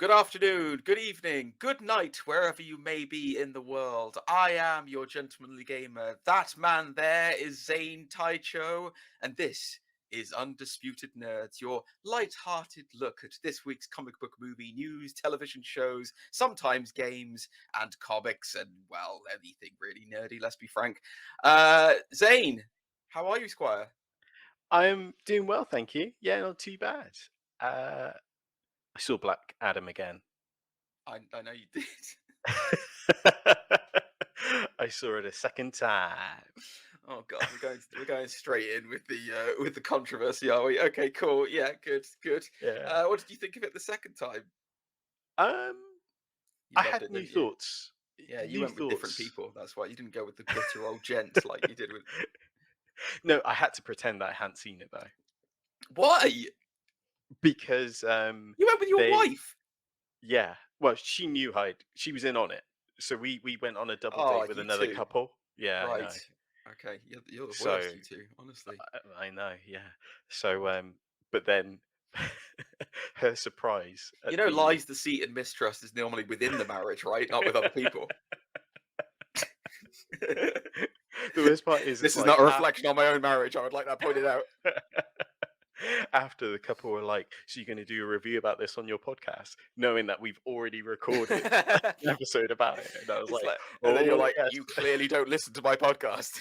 Good afternoon, good evening, good night, wherever you may be in the world. I am your gentlemanly gamer. That man there is Zane Taicho, and this is Undisputed Nerds, your light-hearted look at this week's comic book movie news, television shows, sometimes games, and comics, and, well, anything really nerdy, let's be frank. Zane, how are you, Squire? I'm doing well, thank you. Yeah, not too bad. I saw Black Adam again. I know you did. I saw it a second time. Oh God, we're going straight in with the controversy, are we? Okay, cool. Yeah, good. Yeah. What did you think of it the second time? Um, You I loved had it, new didn't you? thoughts. Yeah, you New went with different thoughts. people. That's why you didn't go with the bitter old gent like you did with. No, I had to pretend that I hadn't seen it though, Why? because You went with your they, wife. yeah. Well, she knew she was in on it, so we went on a double Oh, date with you another two. couple. Yeah, I Right. know. Okay, you're the worst, So you two. Honestly. I know, yeah. So, but then her surprise You at know, the lies, deceit, and mistrust is normally within the marriage, right? Not with other people. the worst part is This is not like a reflection on my own marriage. I would like that pointed out. after the couple were like, "So you're going to do a review about this on your podcast," knowing that we've already recorded an episode about it, and I was It's like, like, and then you're "Oh like, yes." you clearly don't listen to my podcast.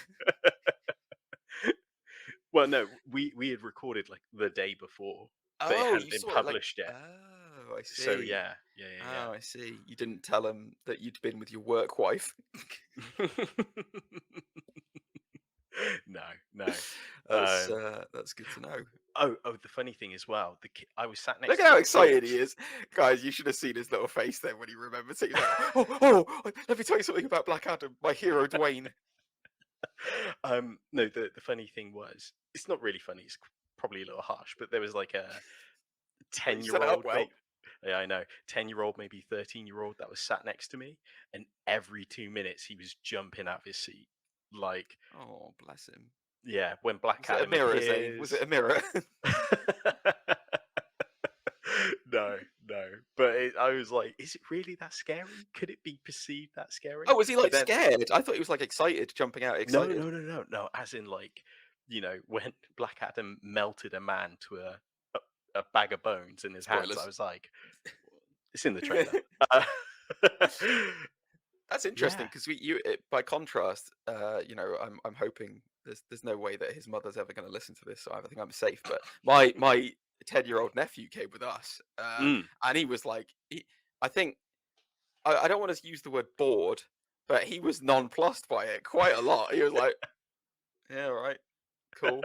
Well, no, we had recorded like the day before, but it Oh, hadn't you been saw it like, published yet. oh, I So see. yeah. Oh, I see. You didn't tell him that you'd been with your work wife. No, no. That's Um, that's good to know. oh, the funny thing as well, I was sat Look next at to how the excited he kids. is, guys. You should have seen his little face then when he remembers it. He's like, oh, let me tell you something about Black Adam, my hero Dwayne. No, the funny thing was, it's not really funny. It's probably a little harsh, but there was like a But you ten set year it up old, well. maybe. Yeah, I know, 10-year-old, maybe 13-year-old that was sat next to me, and every 2 minutes he was jumping out of his seat, like, Oh, bless him. yeah, when Black Was it a Adam mirror, Zane? Was it appears. a mirror? No, no. But I was like, is it really that scary? Could it be perceived that scary? Oh, was he But like then, scared? I thought he was like excited, jumping out no, excited. no, no, no, no. As in, like, when Black Adam melted a man to a bag of bones in his hands, I Spoilers. was like, it's in the trailer. Uh, That's interesting yeah. because by contrast, I'm hoping there's no way that his mother's ever going to listen to this, so I think I'm safe. But my 10-year-old nephew came with us, Mm. and he was like, I think I don't want to use the word bored, but he was nonplussed by it quite a lot. He was like, yeah, all right, cool.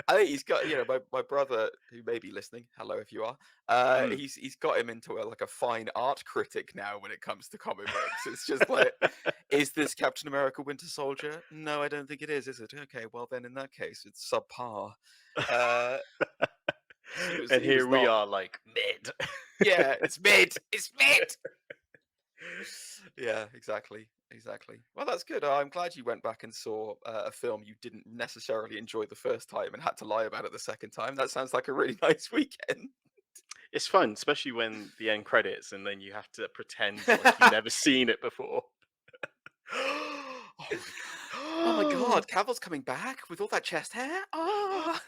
I think he's got, my brother who may be listening. Hello, if you are. Mm. He's got him into like a fine art critic now when it comes to comic books. It's just like, is this Captain America: Winter Soldier? No, I don't think it is it? Okay, well then in that case, it's subpar. Uh, And he here was we not. are, like, mid. Yeah, it's mid. It's mid. Yeah, exactly. Well, that's good. I'm glad you went back and saw a film you didn't necessarily enjoy the first time and had to lie about it the second time. That sounds like a really nice weekend. It's fun, especially when the end credits and then you have to pretend like you've never seen it before. Oh my god. Oh my God. god, Cavill's coming back with all that chest hair? Ah.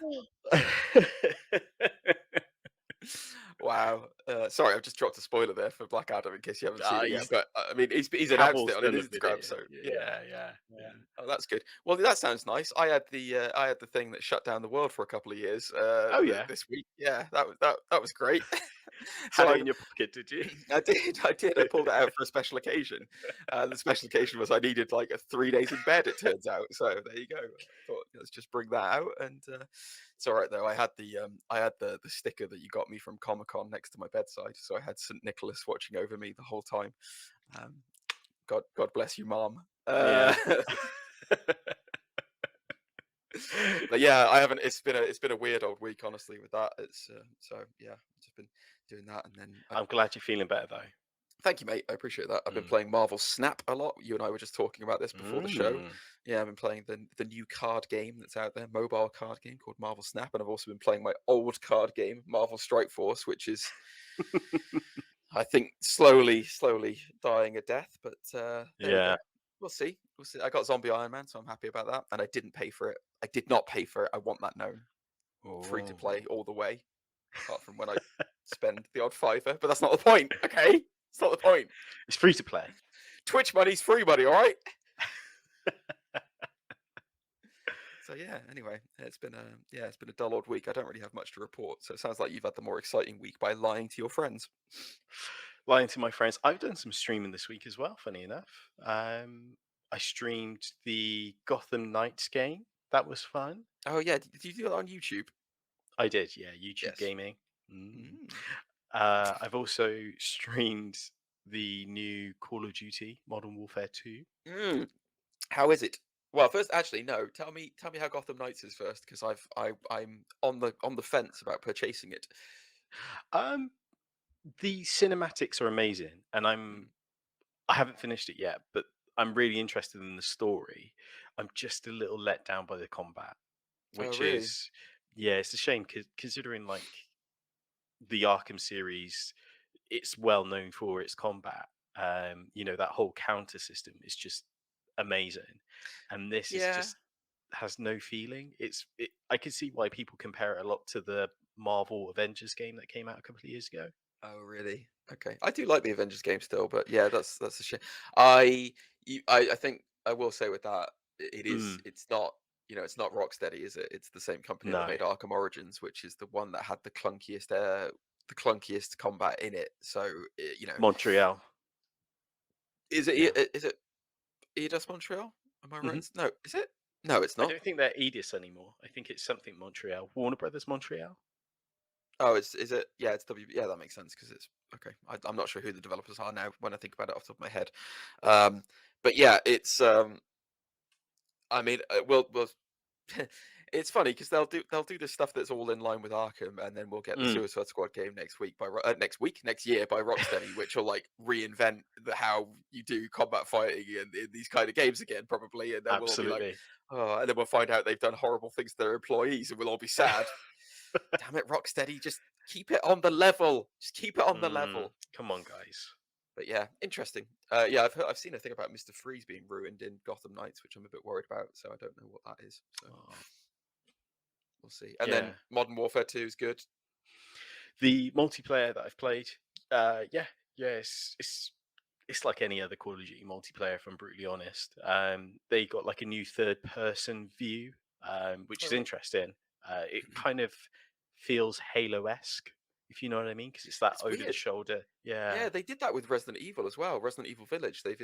Wow. Sorry, I've just dropped a spoiler there for Black Adam in case you haven't seen it yet. He's But I mean, he's announced Cavill's it on done his a video. Instagram, so yeah. Yeah. Oh, that's good. Well, that sounds nice. I had the thing that shut down the world for a couple of years Oh yeah, this week. Yeah, that was great. had So it in your pocket, did you? I did. I did. I pulled it out for a special occasion. The special occasion was I needed like 3 days in bed. It turns out. So there you go. I thought let's just bring that out, and it's all right though. I had the sticker that you got me from Comic-Con next to my bedside, so I had St. Nicholas watching over me the whole time. Um, God bless you, Mom. Yeah. But yeah, I haven't. It's been a weird old week, honestly, with that. It's so yeah, I've just been doing that, and then I'm glad you're feeling better though. thank you, mate. I appreciate that. I've been Mm. playing Marvel Snap a lot. You and I were just talking about this before the show. Mm. Yeah, I've been playing the new card game that's out there, mobile card game called Marvel Snap, and I've also been playing my old card game, Marvel Strike Force, which is I think slowly dying a death, but there we go. Yeah. We'll see. We'll see. I got Zombie Iron Man, so I'm happy about that. And I didn't pay for it. I did not pay for it. I want that known. Free to play Oh. all the way, apart from when I spend the odd fiver. But that's not the point. Okay, it's not the point. It's free to play. Twitch money's free money. All right. So yeah. Anyway, it's been a dull old week. I don't really have much to report. So it sounds like you've had the more exciting week by lying to your friends. Lying to my friends. I've done some streaming this week as well, funny enough. I streamed the Gotham Knights game. That was fun. Oh yeah, did you do that on YouTube? I did, yeah. YouTube Yes. gaming. Mm. I've also streamed the new Call of Duty Modern Warfare 2. Mm. How is it? Well, first, actually, no. Tell me how Gotham Knights is first, because I'm on the fence about purchasing it. Um, the cinematics are amazing, and Mm. I haven't finished it yet, but I'm really interested in the story. I'm just a little let down by the combat, Oh, which really? is, yeah, it's a shame considering like the Arkham series, it's well known for its combat. That whole counter system is just amazing, and this is Yeah. just has no feeling. I can see why people compare it a lot to the Marvel Avengers game that came out a couple of years ago. Oh, really? Okay. I do like the Avengers game still, but yeah, that's a shame. I think I will say with that, Mm, it's not, it's not Rocksteady, is it? It's the same company that no, made Arkham Origins, which is the one that had the clunkiest combat in it. So, Montreal. Yeah. is it Eidos Montreal? Am I hmm right? No, is it? No, it's I not. don't think they're Edis anymore. I think it's something Montreal. Warner Brothers Montreal. Oh, is it? Yeah, it's W. Yeah, that makes sense because it's okay. I'm not sure who the developers are now when I think about it off the top of my head. Um, but yeah, it's. I mean, we'll. It's funny because they'll do this stuff that's all in line with Arkham, and then we'll get the Mm, Suicide Squad game next year by Rocksteady, which will like reinvent how you do combat fighting in these kind of games again, probably, and then we'll all be like, absolutely. oh, and then we'll find out they've done horrible things to their employees, and we'll all be sad. Damn it, Rocksteady, just keep it on the level. Just keep it on the level. Come on, guys. But yeah, interesting. Yeah, I've seen a thing about Mr. Freeze being ruined in Gotham Knights, which I'm a bit worried about. So I don't know what that is. So Oh, we'll see. And yeah. then Modern Warfare 2 is good. The multiplayer that I've played, yeah, it's like any other Call of Duty multiplayer. If I'm brutally honest, they got like a new third-person view, which All is right. interesting. It kind of feels Halo-esque, if you know what I mean, because it's that It's over the weird. shoulder. Yeah. Yeah, they did that with Resident Evil as well. Resident Evil Village. They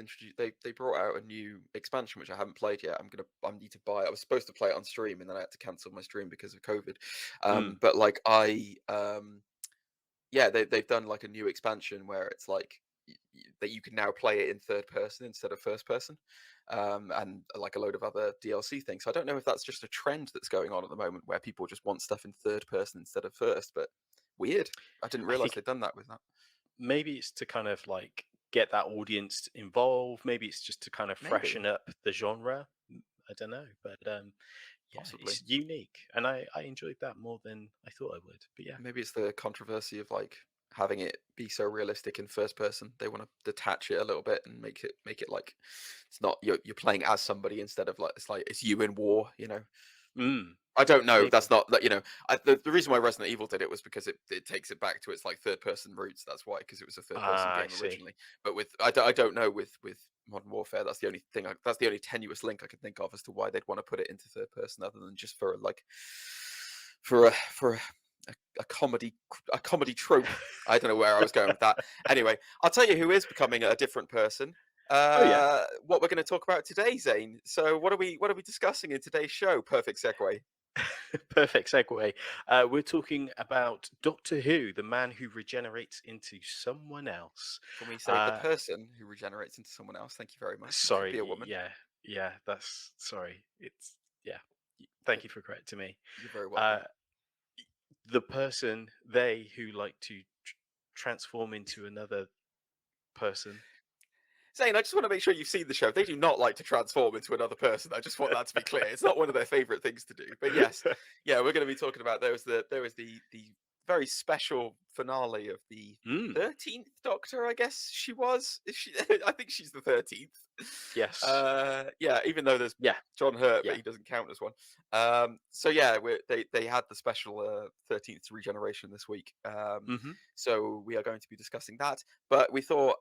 brought out a new expansion which I haven't played yet. I need to buy it. I was supposed to play it on stream and then I had to cancel my stream because of COVID. Mm, But like yeah, they've done like a new expansion where it's like that you can now play it in third person instead of first person, and like a load of other DLC things. So I don't know if that's just a trend that's going on at the moment where people just want stuff in third person instead of first. But weird. I didn't I realize think they'd done that with that. maybe it's to kind of like get that audience involved. Maybe it's just to kind of Maybe, freshen up the genre. I don't know, but yeah, possibly. it's unique, and I enjoyed that more than I thought I would. But yeah, Maybe it's the controversy of like having it be so realistic in first person. They want to detach it a little bit and make it like it's not you're playing as somebody instead of like it's you in war. mm, I don't know. That's maybe. not that the reason why Resident Evil did it was because it takes it back to its like third person roots. That's why, because it was a third person Ah, I game see. originally. But with I don't know with Modern Warfare. That's the only thing. That's the only tenuous link I can think of as to why they'd want to put it into third person, other than just for like for a comedy trope. I don't know where I was going with that. Anyway, I'll tell you who is becoming a different person. Oh yeah, What we're going to talk about today, Zane. So what are we discussing in today's show? Perfect segue. perfect segue. We're talking about Doctor Who, the man who regenerates into someone else. Can we say the Uh, person who regenerates into someone else? Thank you very much. It could be a sorry, woman. yeah, yeah. That's sorry. It's yeah. Thank you for correcting me. You're very Uh, welcome. the person they who like to transform into another person. Zane, I just want to make sure you've seen the show. They do not like to transform into another person. I just want that to be clear. It's not one of their favorite things to do. But yes, yeah, we're going to be talking about there was the very special finale of the Mm, 13th Doctor, I guess she was. Is she? I think she's the 13th. yes. Yeah, even though there's Yeah. John Hurt, but Yeah. he doesn't count as one. So yeah, they had the special 13th regeneration this week. Hmm. So we are going to be discussing that. But we thought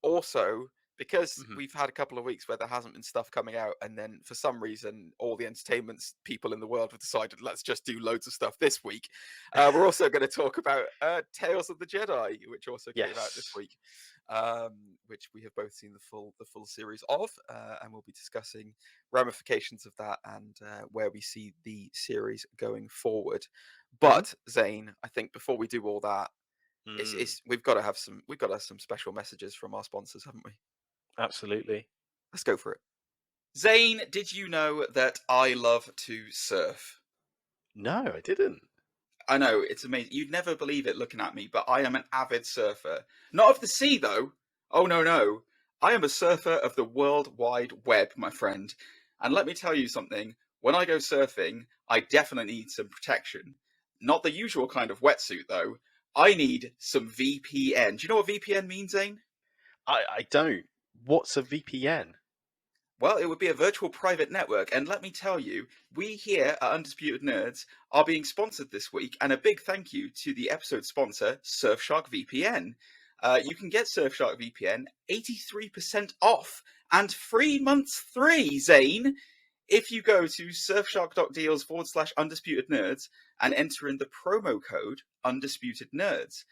also, because Hmm. we've had a couple of weeks where there hasn't been stuff coming out, and then for some reason all the entertainment people in the world have decided let's just do loads of stuff this week. We're also going to talk about Tales of the Jedi, which also came out this Yes. week, which we have both seen the full series of, and we'll be discussing ramifications of that and where we see the series going forward. Hmm. But Zane, I think before we do all that, Mm, we've got to have some special messages from our sponsors, haven't we? absolutely. Let's go for it. Zane, did you know that I love to surf? No, I didn't. I know, it's amazing. You'd never believe it looking at me, but I am an avid surfer. Not of the sea, though. Oh, no, no. I am a surfer of the World Wide Web, my friend. And let me tell you something. When I go surfing, I definitely need some protection. Not the usual kind of wetsuit, though. I need some VPN. Do you know what VPN means, Zane? I don't. What's a VPN? Well, it would be a virtual private network. And let me tell you, we here at Undisputed Nerds are being sponsored this week. And a big thank you to the episode sponsor, Surfshark VPN. You can get Surfshark VPN 83% off and free months free, Zane, if you go to surfshark.deals/undisputed nerds and enter in the promo code Undisputed Nerds.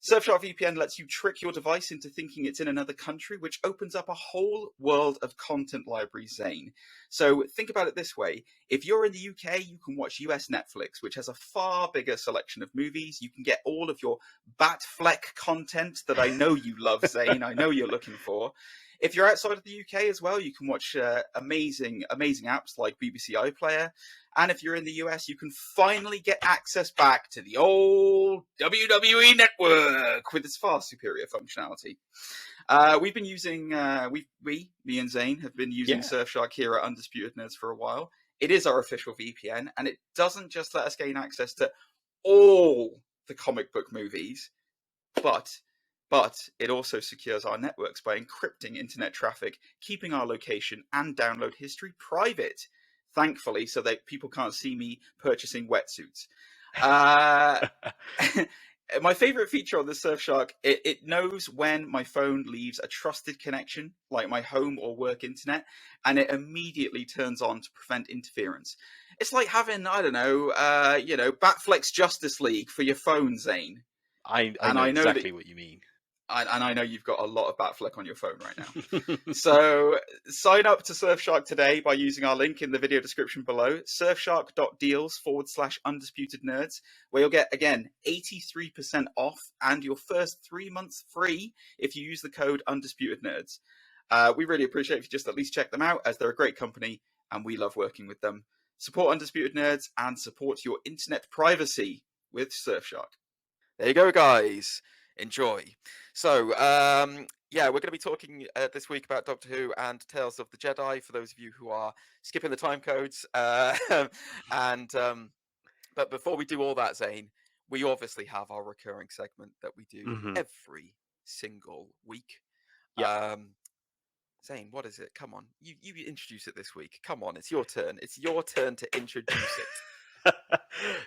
Surfshark VPN lets you trick your device into thinking it's in another country, which opens up a whole world of content libraries, Zane. So think about it this way. If you're in the UK, you can watch US Netflix, which has a far bigger selection of movies. You can get all of your Batfleck content that I know you love, Zane. I know you're looking for. If you're outside of the UK as well, you can watch amazing apps like BBC iPlayer. And if you're in the US, you can finally get access back to the old WWE network with its far superior functionality. We've been using, me and Zane have been using Yeah. Surfshark here at Undisputed Nerds for a while. It is our official VPN, and it doesn't just let us gain access to all the comic book movies, but it also secures our networks by encrypting internet traffic, keeping our location and download history private, thankfully, so that people can't see me purchasing wetsuits. My favorite feature on the Surfshark, it knows when my phone leaves a trusted connection, like my home or work internet, and it immediately turns on to prevent interference. It's like having, I don't know, Batfleck's Justice League for your phone, Zane. I And know I know that exactly what you mean. and I know you've got a lot of Batfleck on your phone right now. So sign up to Surfshark today by using our link in the video description below, surfshark.deals/undisputed nerds, where you'll get, again, 83% off and your first 3 months free if you use the code Undisputed Nerds. We really appreciate if you just at least check them out, as they're a great company and we love working with them. Support Undisputed Nerds and support your internet privacy with Surfshark. There you go, guys. Enjoy. So, yeah, we're going to be talking this week about Doctor Who and Tales of the Jedi, for those of you who are skipping the time codes. And but before we do all that, Zane, we obviously have our recurring segment that we do Hmm. every single week. Yep. Zane, what is it? Come on, you introduce it this week. Come on, it's your turn. It's your turn to introduce it.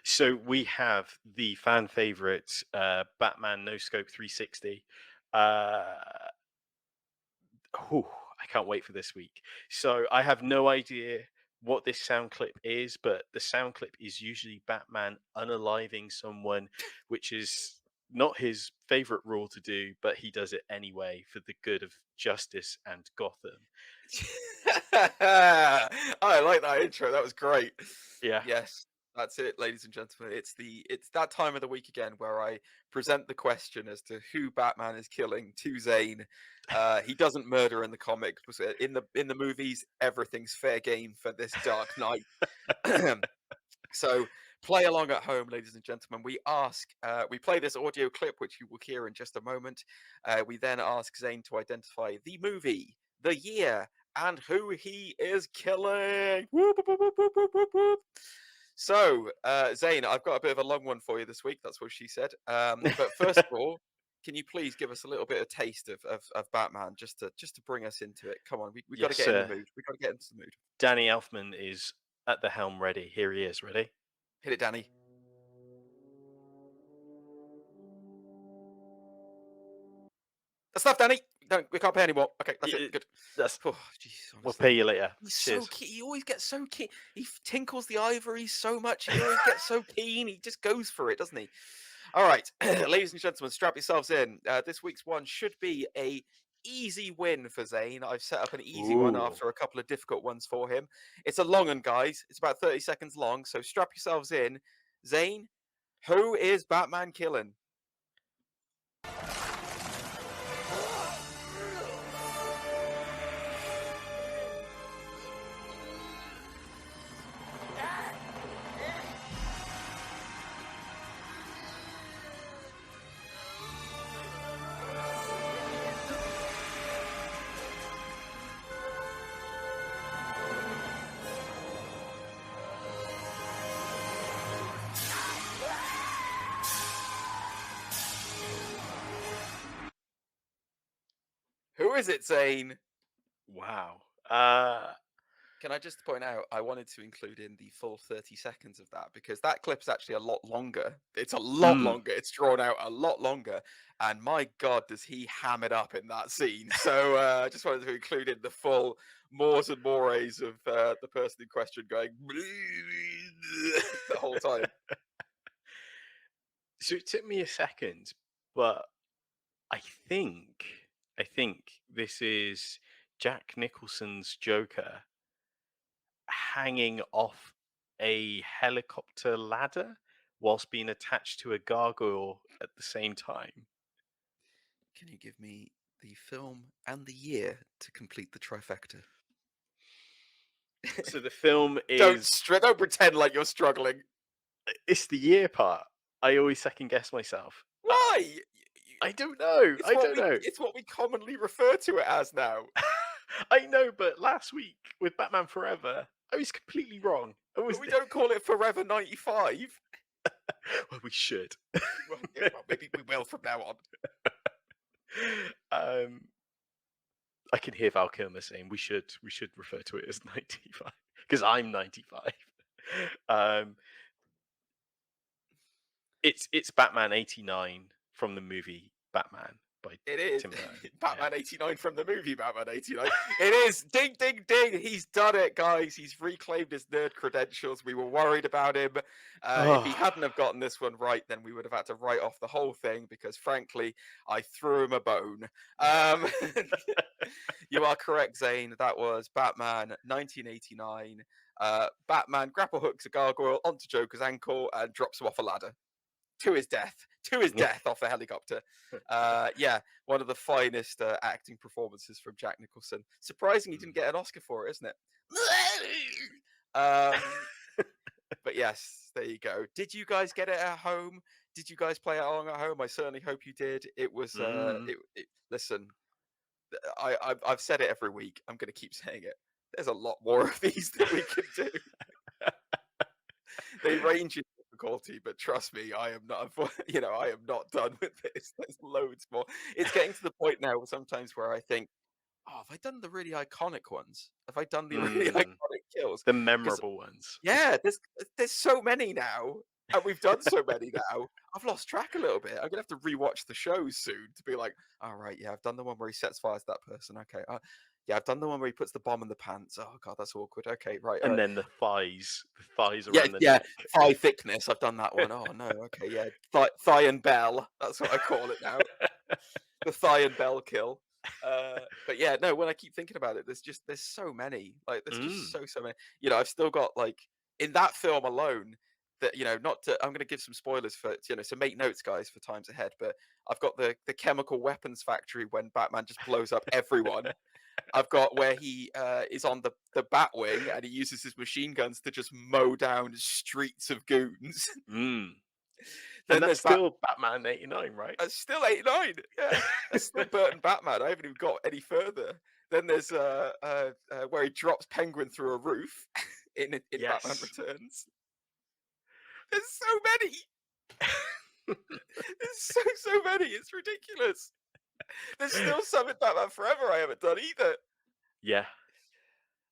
So we have the fan favorite Batman No Scope 360. I can't wait for this week. So I have no idea what this sound clip is, but the sound clip is usually Batman unaliving someone, which is not his favorite rule to do, but he does it anyway for the good of justice and Gotham. I like that intro. That was great. Yeah. Yes, that's it, ladies and gentlemen. It's that time of the week again where I present the question as to who Batman is killing to Zane. He doesn't murder in the comics. In the movies, everything's fair game for this Dark Knight. So play along at home, ladies and gentlemen. We play this audio clip, which you will hear in just a moment. We then ask Zane to identify the movie, the year, and who he is killing. Whoop, whoop, whoop, whoop, whoop, whoop, whoop. So, Zane, I've got a bit of a long one for you this week. That's what she said. But first of all, can you please give us a little bit of taste of Batman, just to bring us into it? Come on, we got to Yes, get in the sir. mood. We got to get into the mood. Danny Elfman is at the helm ready. Here he is, ready? Hit it, Danny. That's enough, Danny. We can't pay anymore. Okay, that's it. Good. That's Oh, jeez, we'll honestly. pay you later. He's Cheers. so keen. He always gets so keen. He tinkles the ivory so much. He always gets so keen. He just goes for it, doesn't he? All right, ladies and gentlemen, strap yourselves in. This week's one should be a easy win for Zane. I've set up an easy one Ooh. after a couple of difficult ones for him. It's a long one, guys. It's about 30 seconds long, so strap yourselves in. Zane, who is Batman killing? Who is it, Zane? Wow. Can I just point out, I wanted to include in the full 30 seconds of that because that clip's actually a lot longer. It's a lot longer. It's drawn out a lot longer. And my God, does he ham it up in that scene. So I just wanted to include in the full mores and mores of the person in question going the whole time. So it took me a second, but I think this is Jack Nicholson's Joker hanging off a helicopter ladder whilst being attached to a gargoyle at the same time. Can you give me the film and the year to complete the trifecta? So the film Don't is... don't pretend like you're struggling. It's the year part. I always second guess myself. Why? I don't know. I don't know. It's what we commonly refer to it as now. I know, but last week with Batman Forever, I was completely wrong. But we don't call it Forever 95. Well, we should. Well, yeah, well, maybe we will from now on. I can hear Val Kilmer saying we should refer to it as 95 because I'm 95. It's Batman 89 from the movie Batman by It is Tim Burton. Batman 89 from the movie Batman 89. It is. Ding, ding, ding. He's done it, guys. He's reclaimed his nerd credentials. We were worried about him. If he hadn't have gotten this one right, then we would have had to write off the whole thing because, frankly, I threw him a bone. You are correct, Zane. That was Batman 1989. Batman grapple hooks a gargoyle onto Joker's ankle and drops him off a ladder. To his death off a helicopter. Yeah, one of the finest acting performances from Jack Nicholson. Surprising he didn't get an Oscar for it, isn't it? But yes, there you go. Did you guys get it at home? Did you guys play it along at home? I certainly hope you did. It was. Listen, I've said it every week. I'm going to keep saying it. There's a lot more of these that we can do. They range in difficulty, but trust me, I am not. I am not done with this. There's loads more. It's getting to the point now sometimes where I think, oh, have I done the really iconic ones? Have I done the really iconic kills? The memorable ones. Yeah, there's so many now, and we've done so many now. I've lost track a little bit. I'm gonna have to rewatch the shows soon to be like, all right, yeah, I've done the one where he sets fire to that person. Okay, yeah, I've done the one where he puts the bomb in the pants. Oh god, that's awkward. Okay, right. And right. then the thighs around the neck. neck. Thigh thickness. I've done that one. Oh no. Okay, yeah, thigh and bell. That's what I call it now. The thigh and bell kill. But yeah, no. When I keep thinking about it, there's so many. Like there's just so many. I've still got like in that film alone. That not to. I'm going to give some spoilers for so make notes, guys, for times ahead. But I've got the chemical weapons factory when Batman just blows up everyone. I've got where he is on the Batwing and he uses his machine guns to just mow down streets of goons. Then and that's still Batman 89, right? It's still 89. Yeah, that's still Burton Batman. I haven't even got any further. Then there's where he drops Penguin through a roof in yes. Batman Returns. There's so many. There's so many. It's ridiculous. There's still some in Batman Forever I haven't done either. Yeah.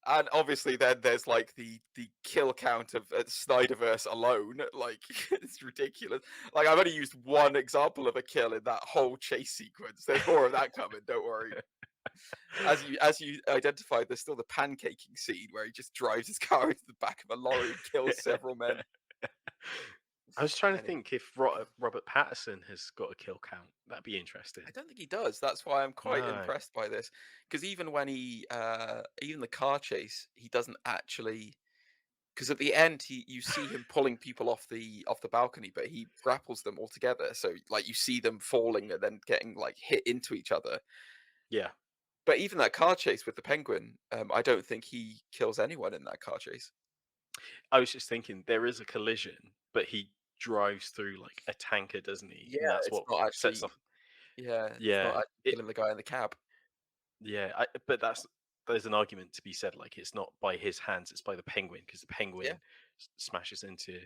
And obviously, then there's like the kill count of Snyderverse alone. Like it's ridiculous. Like I've only used one example of a kill in that whole chase sequence. There's more of that coming. Don't worry. As you identified, there's still the pancaking scene where he just drives his car into the back of a lorry and kills several men. I was trying to Anyway, think if Robert Patterson has got a kill count. That'd be interesting. I don't think he does. That's why I'm quite No. impressed by this. Because even when even the car chase, he doesn't actually. Because at the end, you see him pulling people off the balcony, but he grapples them all together. So like you see them falling and then getting like hit into each other. Yeah. But even that car chase with the Penguin, I don't think he kills anyone in that car chase. I was just thinking there is a collision, but he drives through like a tanker, doesn't he? Yeah, And that's it's what not sets actually. off. Yeah, it's not Yeah. actually killing the guy in the cab. But there's an argument to be said. Like it's not by his hands; it's by the Penguin because the Penguin Yeah, smashes into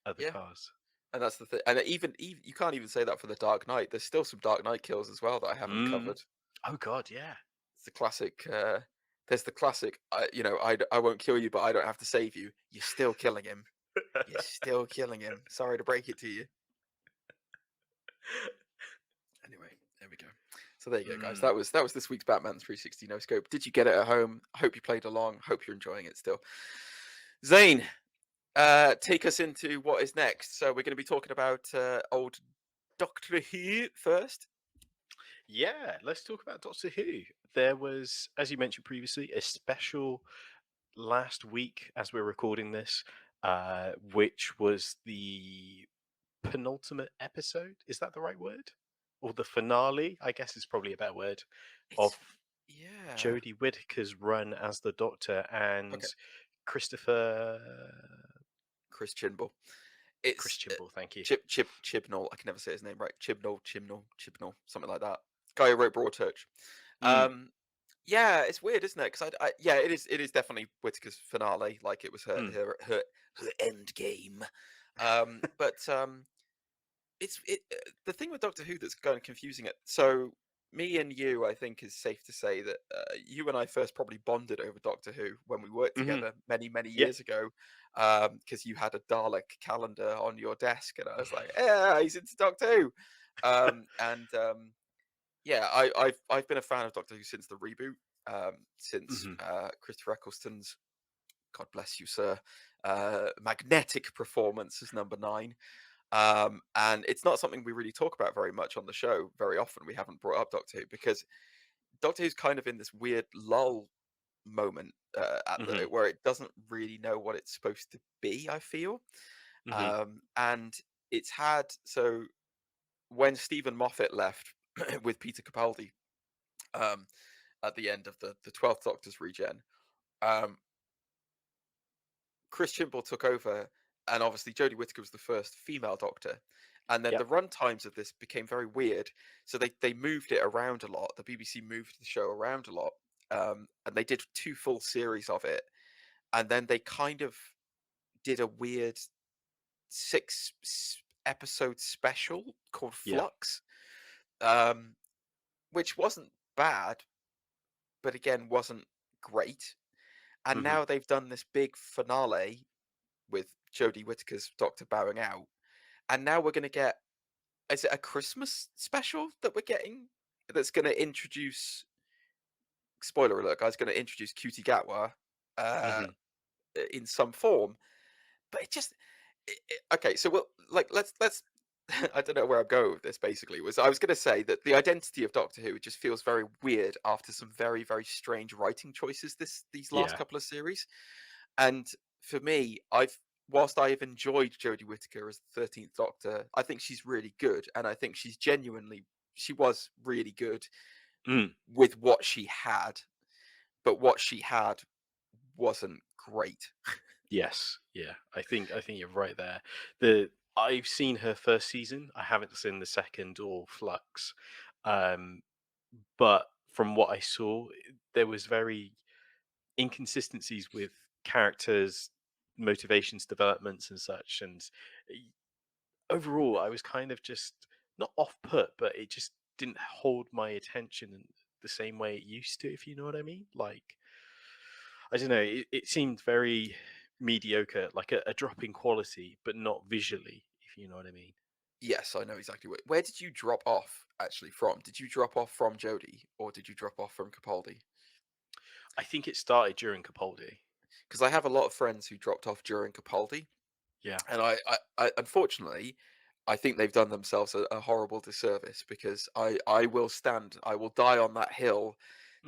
other yeah, cars. and that's the thing. And even you can't even say that for the Dark Knight. There's still some Dark Knight kills as well that I haven't Mm. covered. Oh God, yeah. It's the classic. There's the classic. I won't kill you, but I don't have to save you. You're still killing him. You're still killing him. Sorry to break it to you. Anyway, there we go. So there you go, guys. Mm. That was this week's Batman 360 No Scope. Did you get it at home? I hope you played along. Hope you're enjoying it still. Zane, take us into what is next. So we're going to be talking about old Doctor Who first. Yeah, let's talk about Doctor Who. There was, as you mentioned previously, a special last week as we're recording this, which was the penultimate episode. Is that the right word? Or the finale, I guess is probably a better word, of It's yeah. Jodie Whittaker's run as the Doctor and Okay, Christopher Chris Chibnall. Chris It's Chibnall, thank you. Chibnall. I can never say his name right. Chibnall, something like that. Guy who wrote Broadchurch. Mm, Yeah, it's weird, isn't it? Because yeah, it is definitely Whittaker's finale. Like it was mm, her end game. But the thing with Doctor Who that's kind of confusing it. So me and you, I think, is safe to say that you and I first probably bonded over Doctor Who when we worked hmm together many yeah, years ago. Because you had a Dalek calendar on your desk, and I was like, "Yeah, he's into Doctor Who." Yeah, I've been a fan of Doctor Who since the reboot, since hmm Christopher Eccleston's, God bless you, sir, magnetic performance as number 9. And it's not something we really talk about very much on the show. Very often, we haven't brought up Doctor Who because Doctor Who's kind of in this weird lull moment hmm where it doesn't really know what it's supposed to be. I feel, hmm and it's had so when Stephen Moffat left with Peter Capaldi um, at the end of the 12th Doctor's regen, um, Chris Chibnall took over, and obviously Jodie Whittaker was the first female Doctor. And then yeah, the run times of this became very weird, so they moved it around a lot. The BBC moved the show around a lot, and they did 2 full series of it, and then they kind of did a weird episode special called yeah, Flux, um, which wasn't bad, but again wasn't great. And hmm now they've done this big finale with Jodie Whittaker's Doctor bowing out, and now we're going to get, is it a Christmas special that we're getting that's going to introduce, spoiler alert guys, going to introduce Cutie Gatwa uh, hmm in some form. But it just okay, so we'll like let's I don't know where I'm going with this. Basically, was I was going to say that the identity of Doctor Who just feels very weird after some very strange writing choices these last yeah, couple of series. And for me, I've whilst I have enjoyed Jodie Whittaker as the 13th Doctor, I think she's really good, and I think she was really good mm, with what she had, but what she had wasn't great. yes, yeah. I think you're right there. I've seen her first season. I haven't seen the second or Flux, um, but from what I saw, there was very inconsistencies with characters motivations, developments, and such. And overall, I was kind of just not off put, but it just didn't hold my attention in the same way it used to, if you know what I mean. Like, I don't know, it seemed very mediocre, like a drop in quality, but not visually, if you know what I mean. Yes, I know exactly where did you drop off actually from? Did you drop off from Jodie or did you drop off from Capaldi? I think it started during Capaldi. Because I have a lot of friends who dropped off during Capaldi, Yeah. and I unfortunately, I think they've done themselves a horrible disservice because I will stand, I will die on that hill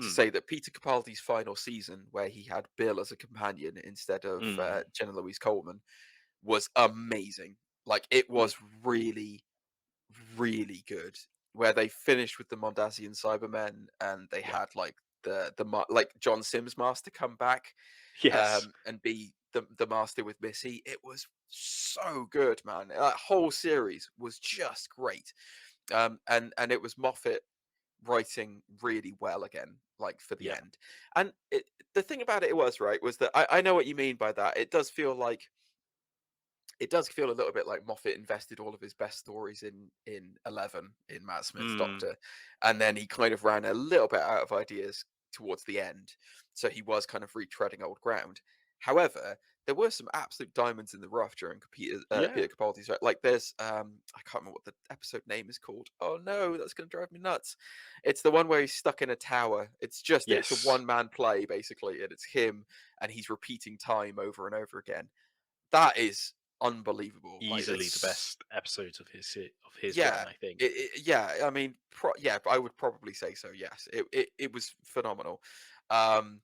to Mm. say that Peter Capaldi's final season, where he had Bill as a companion instead of Mm. Jenna Louise Coleman, was amazing. Like it Mm. was really, really good. Where they finished with the Mondasian Cybermen and they Yeah. had like like John Sims Master come back Yes. and be the master with Missy. It was so good, man. That whole series was just great. And it was Moffat writing really well again, like for the Yeah. end. And the thing about it was right was that I know what you mean by that. It does feel a little bit like Moffat invested all of his best stories in 11 in Matt Smith's Mm. Doctor, and then he kind of ran a little bit out of ideas towards the end, so he was kind of retreading old ground. However, there were some absolute diamonds in the rough during Yeah. Peter Capaldi's. Like there's I can't remember what the episode name is called. Oh no, that's going to drive me nuts. It's the one where he's stuck in a tower. It's a Yes. one man play basically, and it's him and he's repeating time over and over again. That is unbelievable. Like Easily the it's best episodes of his run, yeah, I think. yeah. I mean, yeah, I would probably say so. Yes, it was phenomenal. Um,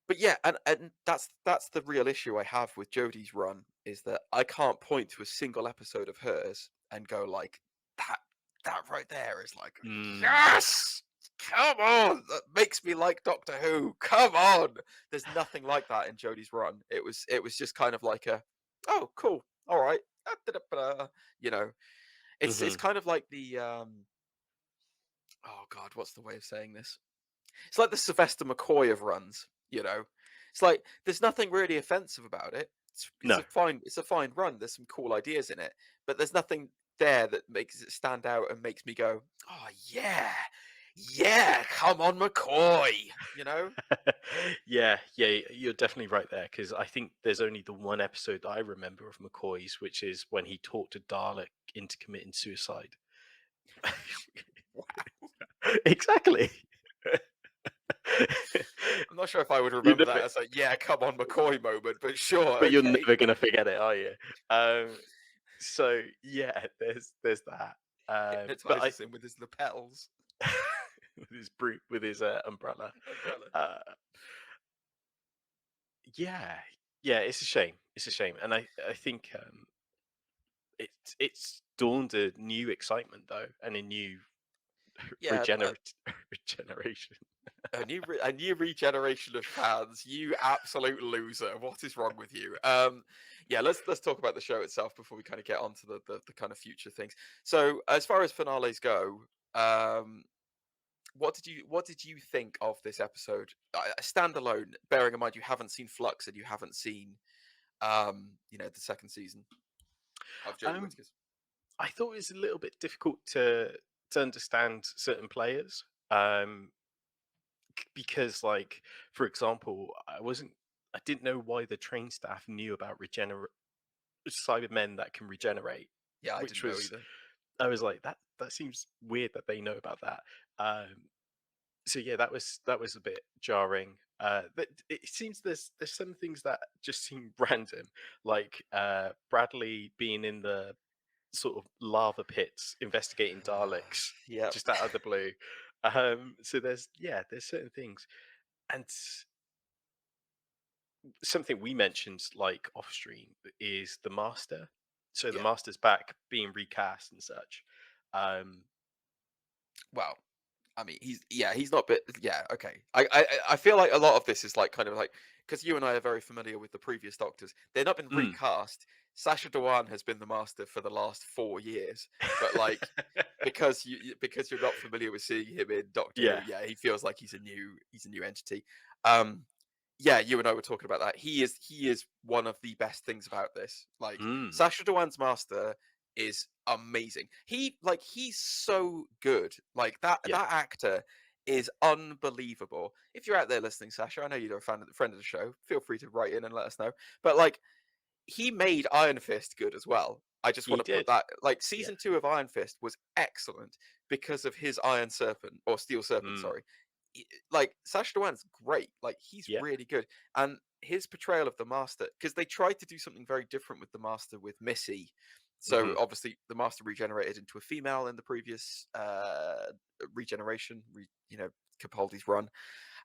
but yeah, and that's the real issue I have with Jodie's run is that I can't point to a single episode of hers and go like that. That right there is like Mm. yes. Come on, that makes me like Doctor Who. Come on, there's nothing like that in Jodie's run. It was just kind of like a, oh, cool, all right, you know. It's Hmm. kind of like the oh god, what's the way of saying this? It's like the Sylvester McCoy of runs, you know. It's like there's nothing really offensive about it. No. It's a fine run. There's some cool ideas in it, but there's nothing there that makes it stand out and makes me go, "Oh yeah, yeah, come on, McCoy," you know. Yeah, yeah, you're definitely right there because I think there's only the one episode that I remember of McCoy's, which is when he talked to Dalek into committing suicide. Wow. Exactly. I'm not sure if I would You remember know, that as a "yeah, come on, McCoy" moment, but sure, but you're okay. never gonna forget it, are you? So yeah, there's that. But I Hypnotizes him with his lapels. with his umbrella. Umbrella. Uh, yeah, yeah, it's a shame. It's a shame, and I think it's dawned a new excitement though, and a new Yeah, regenerate regeneration. a new regeneration of fans. You absolute loser. What is wrong with you? Yeah, let's talk about the show itself before we kind of get on to the kind of future things. So, as far as finales go, um, what did you think of this episode? Standalone, bearing in mind you haven't seen Flux and you haven't seen the second season of Jodie Um, Whittaker's. I thought it was a little bit difficult to understand certain players. Because like for example, I didn't know why the train staff knew about regenerate Cybermen that can regenerate, Yeah, I which didn't know was either. I was like that seems weird that they know about that. So yeah, that was a bit jarring. But it seems there's some things that just seem random, like Bradley being in the sort of lava pits investigating Daleks Yep. just out of the blue. So there's certain things, and something we mentioned like off stream is the Master. So the Yeah. Master's back being recast and such. Um, Well, I mean, he's not bit. Yeah, okay. I feel like a lot of this is like kind of like because you and I are very familiar with the previous Doctors. They've not been mm. recast. Sasha Dewan has been the Master for the last 4 years, but like because you're not familiar with seeing him in Doctor Who, Yeah. yeah, he feels like he's a new entity. Um, yeah, you and I were talking about that. He is one of the best things about this. Like Mm, Sacha Dhawan's master is amazing. He's so good. Like yeah. that actor is unbelievable. If you're out there listening, Sasha, I know you're a friend of the show. Feel free to write in and let us know. But like he made Iron Fist good as well. I just want He to put did. that like Yeah. season 2 of Iron Fist was excellent because of his Iron Serpent or Steel Serpent, Mm, sorry. Like Sacha Dhawan's great. Like he's yeah. really good, and his portrayal of the Master, because they tried to do something very different with the Master with Missy. So Hmm. obviously the Master regenerated into a female in the previous regeneration, Capaldi's run,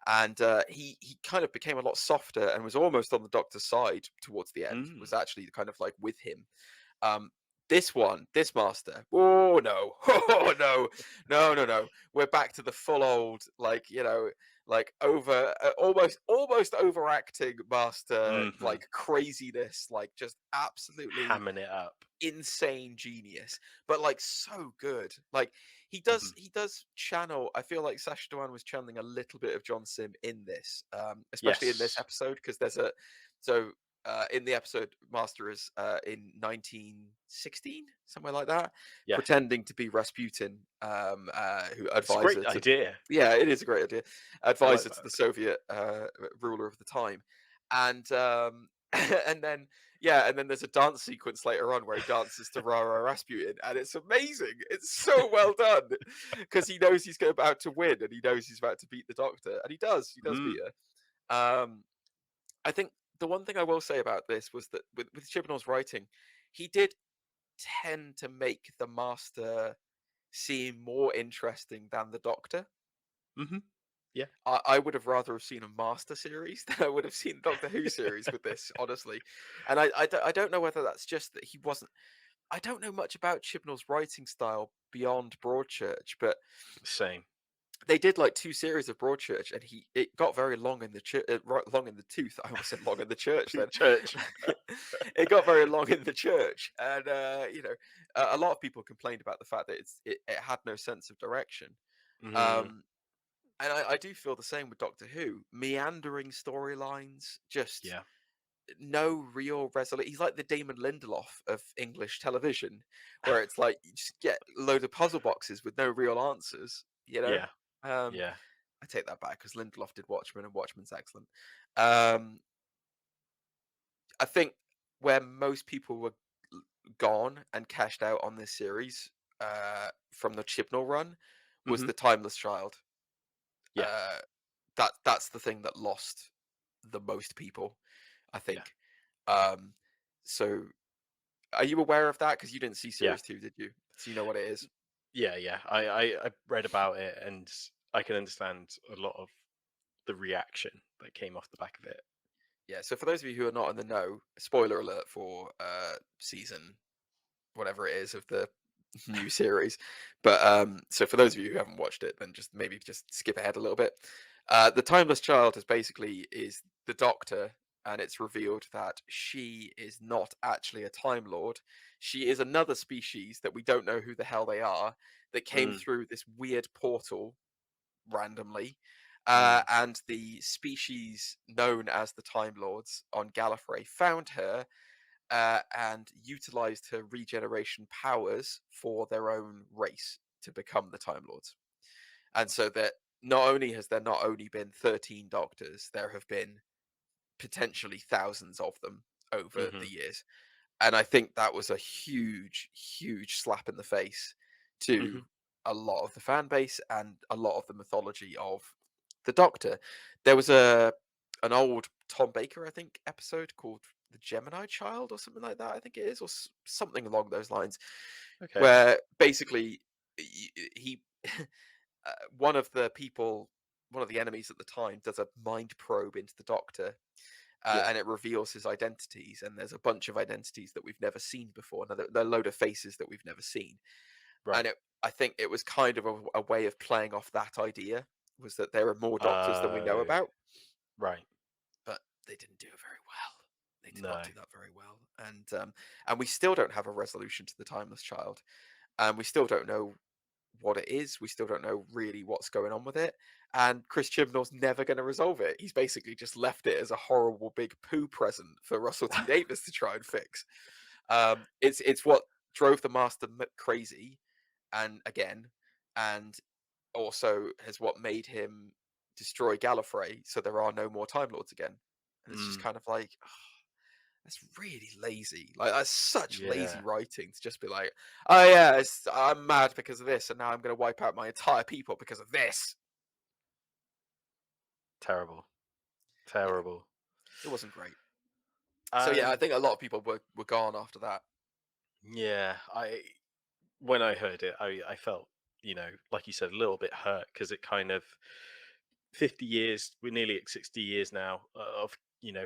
and he kind of became a lot softer and was almost on the Doctor's side towards the end. Mm, Was actually kind of like with him. Um, this master, oh no, oh no, no, no, no. We're back to the full old, like like over almost overacting master, hmm. like craziness, like just absolutely Hamming it up. insane genius, but like so good. Like Hmm. he does channel. I feel like Sacha Dhawan was channeling a little bit of John Sim in this, especially in this Yes. episode, because there's a so in the episode Master is in 1916, somewhere like that, Yeah. pretending to be Rasputin, who It's a great advisor to idea. yeah, it is a great idea, I like advisor to that. the Soviet ruler of the time, and and then yeah, and then there's a dance sequence later on where he dances to Rara Rasputin, and it's amazing. It's so well done because he knows he's about to win, and he knows he's about to beat the Doctor, and he does. He does beat Mm, her. I think the one thing I will say about this was that with Chibnall's writing, he did tend to make the Master seem more interesting than the Doctor. hmm. Yeah. I would have rather have seen a Master series than I would have seen Doctor Who series with this, honestly. And I don't know whether that's just that he wasn't. I don't know much about Chibnall's writing style beyond Broadchurch, but Same. they did like 2 series of Broadchurch, and it got very long in the long in the tooth. I almost said long in the church then. Church. It got very long in the church, and a lot of people complained about the fact that it had no sense of direction. Mm, Um, and I do feel the same with Doctor Who. Meandering storylines, just yeah. no real resolution. He's like the Damon Lindelof of English television, where it's like you just get a load of puzzle boxes with no real answers. Yeah. Um, Yeah. I take that back because Lindelof did Watchmen, and Watchmen's excellent. Um, I think where most people were gone and cashed out on this series from the Chibnall run was Hmm. the Timeless Child. Yeah. Uh, that's the thing that lost the most people, I Yeah. think. Um, so are you aware of that? Because you didn't see Yeah. series 2, did you? So you know what it is. Yeah. Yeah. I read about it and I can understand a lot of the reaction that came off the back of it. Yeah. So for those of you who are not in the know, spoiler alert for season whatever it is of the new series. But so for those of you who haven't watched it, then just skip ahead a little bit. The Timeless Child is the Doctor, and it's revealed that she is not actually a Time Lord. She is another species that we don't know who the hell they are that came Mm, through this weird portal randomly. mm, And the species known as the Time Lords on Gallifrey found her and utilized her regeneration powers for their own race to become the Time Lords. And so that not only has there not only been 13 Doctors, there have been potentially thousands of them over hmm. the years. And I think that was a huge, huge slap in the face Hmm. to a lot of the fan base and a lot of the mythology of the Doctor. There was an old Tom Baker, I think, episode called The Gemini Child or something like that, I think it is, or something along those lines, Okay. where basically he one of the people, one of the enemies at the time, does a mind probe into the Doctor, Yeah. and it reveals his identities. And there's a bunch of identities that we've never seen before. Another, a load of faces that we've never seen. Right. And I think it was kind of a way of playing off that idea, was that there are more Doctors than we know Uh, about, right. but they didn't do it very well. They did not No. do that very well, and we still don't have a resolution to the Timeless Child, and we still don't know what it is. We still don't know really what's going on with it. And Chris Chibnall's never going to resolve it. He's basically just left it as a horrible big poo present for Russell T Davies to try and fix. It's what drove the Master crazy, and again, and also has what made him destroy Gallifrey, so there are no more Time Lords again. And it's just Mm, kind of like, that's really lazy. Like, that's such lazy yeah, writing to just be like, oh yeah, I'm mad because of this, and now I'm going to wipe out my entire people because of this. terrible, Yeah, terrible. it wasn't great. So yeah, I Um, think a lot of people were gone after that. yeah, when I heard it, I felt, like you said, a little bit hurt because it kind of 50 years, we're nearly at 60 years now of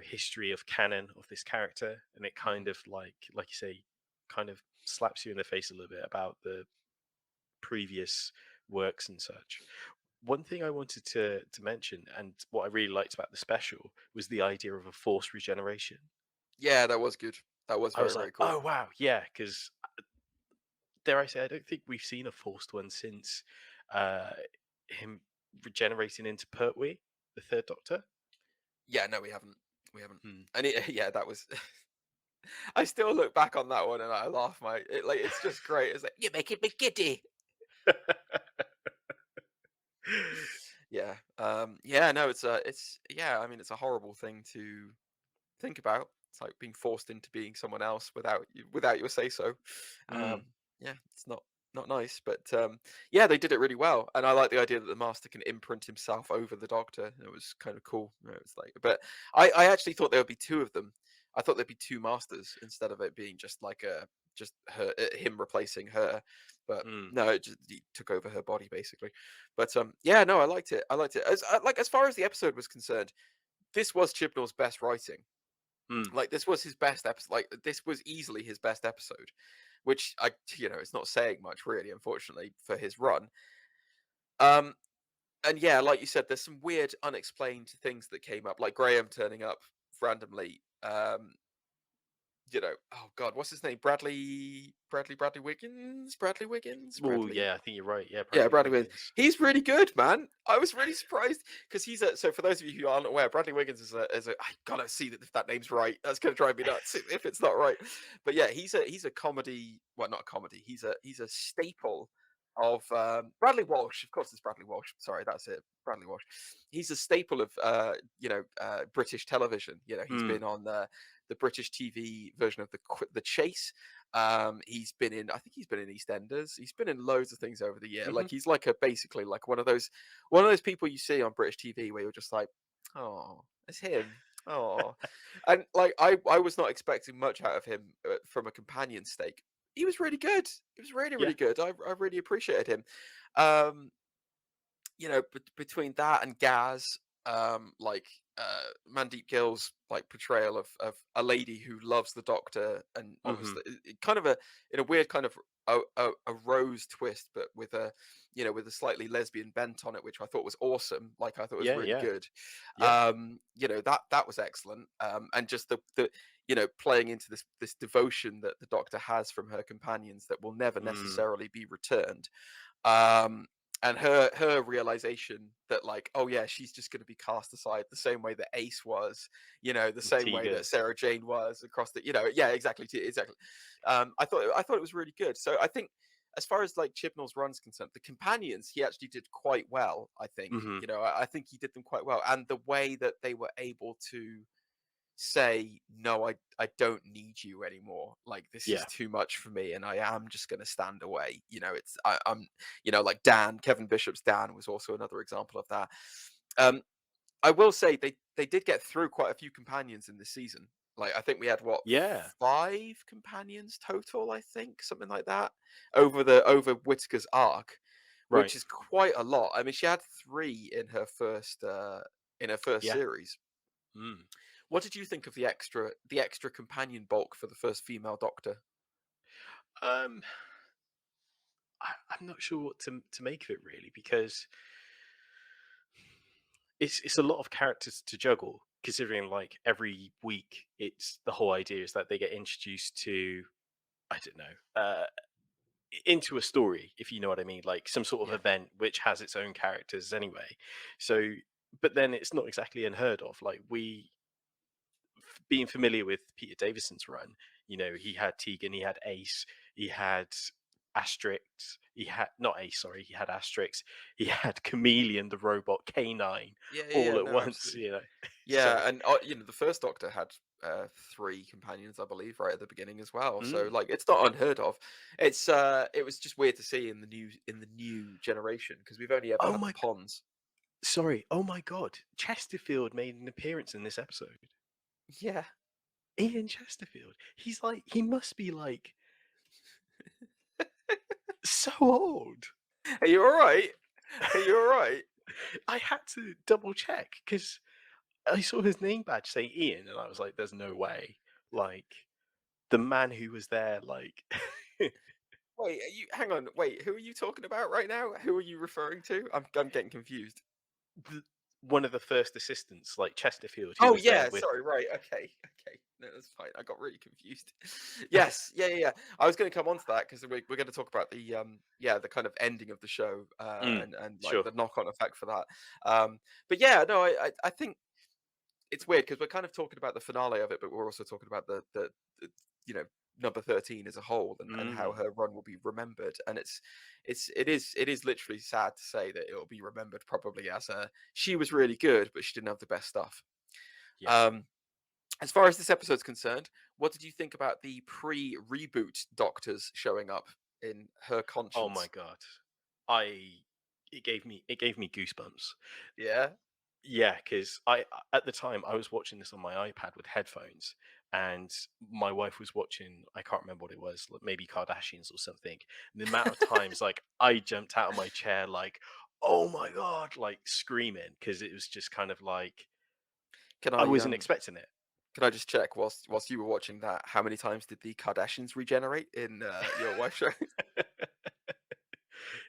history of canon of this character, and it kind Mhm. of like you say, kind of slaps you in the face a little bit about the previous works and such. One thing I wanted to mention, and what I really liked about the special, was the idea of a force regeneration. Yeah, that was good. That was I very, was like, very cool. oh wow, yeah, because dare I say, I don't think we've seen a forced one since uh, him regenerating into Pertwee, the Third Doctor. Yeah, no, we haven't. We haven't. Hmm. And yeah, that was. I still look back on that one and I laugh. Like it's just great. It's like you're making me giddy. Yeah. Yeah. No, it's yeah. I mean, it's a horrible thing to think about. It's like being forced into being someone else without your say so. Mm, Yeah, it's not nice, but yeah, they did it really well, and I like the idea that the Master can imprint himself over the Doctor. It was kind of cool. It's like, but I actually thought there would be two of them. I thought there'd be two Masters instead of it being just like just her him replacing her. But mm, no, it just he took over her body basically. But yeah, no, I liked it. I liked it. As far as the episode was concerned, this was Chibnall's best writing. mm. Like this was his best episode. Like this was easily his best episode, which it's not saying much really, unfortunately, for his run. Um, and yeah, like you said, there's some weird, unexplained things that came up, like Graham turning up randomly. Oh God, what's his name? Bradley Wiggins, Oh, Bradley. yeah, I think you're right. Yeah, Yeah, Bradley Bradley Wiggins. Wiggins. He's really good, man. I was really surprised because so for those of you who aren't aware, Bradley Wiggins is a I gotta see that if that name's right. That's gonna drive me nuts if it's not right. But yeah, he's a comedy. Well, not a comedy. He's a staple of Bradley Walsh. Of course, it's Bradley Walsh. Sorry, that's it. Bradley Walsh. He's a staple of British television. He's Mm, been on the British TV version of the Chase. He's been in, I think he's been in EastEnders. He's been in loads of things over the year. hmm. Like he's like basically like one of those people you see on British TV where you're just like, oh, it's him. Oh, and like I was not expecting much out of him from a companion stake. He was really good. He was really Yeah. really good. I really appreciated him. Um, between that and Gaz, like Mandeep Gill's like portrayal of a lady who loves the Doctor, and Hmm. obviously kind of in a weird kind of a Rose twist, but with with a slightly lesbian bent on it, which I thought was awesome. Like I thought was Yeah, really yeah, good. yeah. That was excellent. And just the playing into this devotion that the Doctor has from her companions that will never Mm, necessarily be returned. Um, and her realization that like, oh yeah, she's just going to be cast aside the same way that Ace was, the and same way that Tigers. Sarah Jane was across yeah, exactly, exactly. I thought it was really good. So I think as far as like Chibnall's run's concerned, the companions he actually did quite well. I think Hmm. I think he did them quite well, and the way that they were able to say no, I don't need you anymore, like this is Yeah. too much for me and I am just going to stand away. I'm like Kevin Bishop's Dan was also another example of that. um I will say they did get through quite a few companions in this season. Like I think we had what, Yeah. 5 companions total, I think, something like that, over Whittaker's arc, Right. which is quite a lot. I mean, she had 3 in her first Yeah. series. Mm. What did you think of the extra companion bulk for the first female Doctor? Um, I'm not sure what to make of it really, because it's a lot of characters to juggle. Considering like every week, it's the whole idea is that they get introduced to, I don't know, into a story, if you know what I mean, like some sort of Yeah. event which has its own characters anyway. So, but then it's not exactly unheard of. Like being familiar with Peter Davison's run, he had Tegan, he had Ace, he had Asterix, he had not Ace, sorry, he had Asterix, he had Chameleon, the robot canine, Yeah, yeah, all yeah, at no, once. absolutely. So, Yeah, and the first Doctor had 3 companions, I believe, right at the beginning as well. So mm. like, it's not unheard of. It was just weird to see in the new generation because we've only ever Oh had the my, Ponds. sorry, oh my God, Chesterfield made an appearance in this episode. Yeah. Ian Chesterfield, he must be like so old. Are you all right? Are you all right? I had to double check because I saw his name badge say Ian, and I was like, "There's no way!" Like the man who was there, like Wait, hang on. Wait, who are you talking about right now? Who are you referring to? I'm getting confused. the, one of the first assistants, like Chesterfield, who Oh was there yeah, with. sorry, right, okay, okay. No, that's fine. I got really confused. Yes, yeah, yeah, yeah. I was going to come on to that because we're going to talk about the kind of ending of the show and like Sure. the knock on effect for that. But yeah, no, I think it's weird because we're kind of talking about the finale of it, but we're also talking about the you know number 13 as a whole and how Mm, her run will be remembered. And it is literally sad to say that it will be remembered probably as she was really good, but she didn't have the best stuff. yeah. Um, as far as this episode's concerned, what did you think about the pre-reboot doctors showing up in her Oh my conscience? God, I it gave me goosebumps. Yeah, Yeah, because at the time I was watching this on my iPad with headphones, and my wife was watching. I can't remember what it was, like maybe Kardashians or something. And the amount of times like I jumped out of my chair, like, "Oh my God!" like screaming because it was just kind of like can I I wasn't um expecting it, can I just check whilst you were watching that, how many times did the Kardashians regenerate in your wife's show?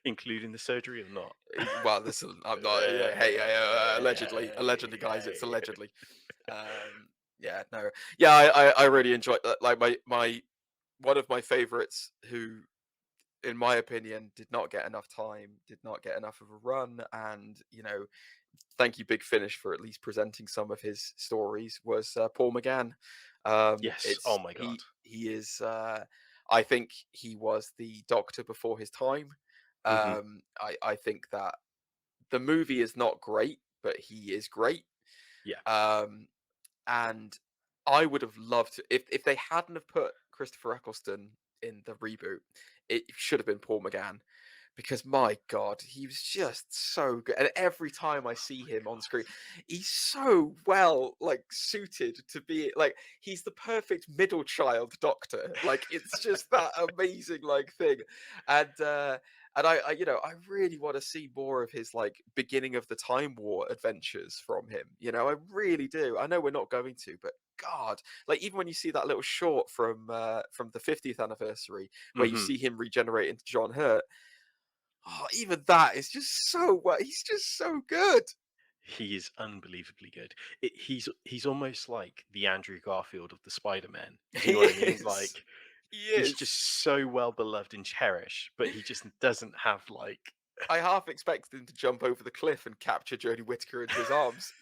including the surgery or not. Well, this is, I'm not. Yeah, hey, allegedly, guys, it's Hey. allegedly. Yeah, no, yeah, I really enjoy like my one of my favorites who, in my opinion, did not get enough time, did not get enough of a run, and thank you, Big Finish, for at least presenting some of his stories. Was Paul McGann. Yes. Oh It's my God. he is. I think he was the Doctor before his time. Hmm. I think that the movie is not great, but he is great. Yeah. Um, and I would have loved to, if they hadn't have put Christopher Eccleston in the reboot, it should have been Paul McGann because my God, he was just so good. And every time I see him on screen, he's so well like suited to be like he's the perfect middle child doctor. Like it's just that amazing like thing. And I really want to see more of his like beginning of the Time War adventures from him. I really do. I know we're not going to, but God, like even when you see that little short from the 50th anniversary where you Hmm. see him regenerate into John Hurt, oh, even that is just so well. He's just so good. He is unbelievably good. He's almost like the Andrew Garfield of the Spider-Man. Do you He know what I mean? is. Like He he's is. just so well beloved and cherished, but he just doesn't have like. I half expected him to jump over the cliff and capture Jodie Whittaker into his arms.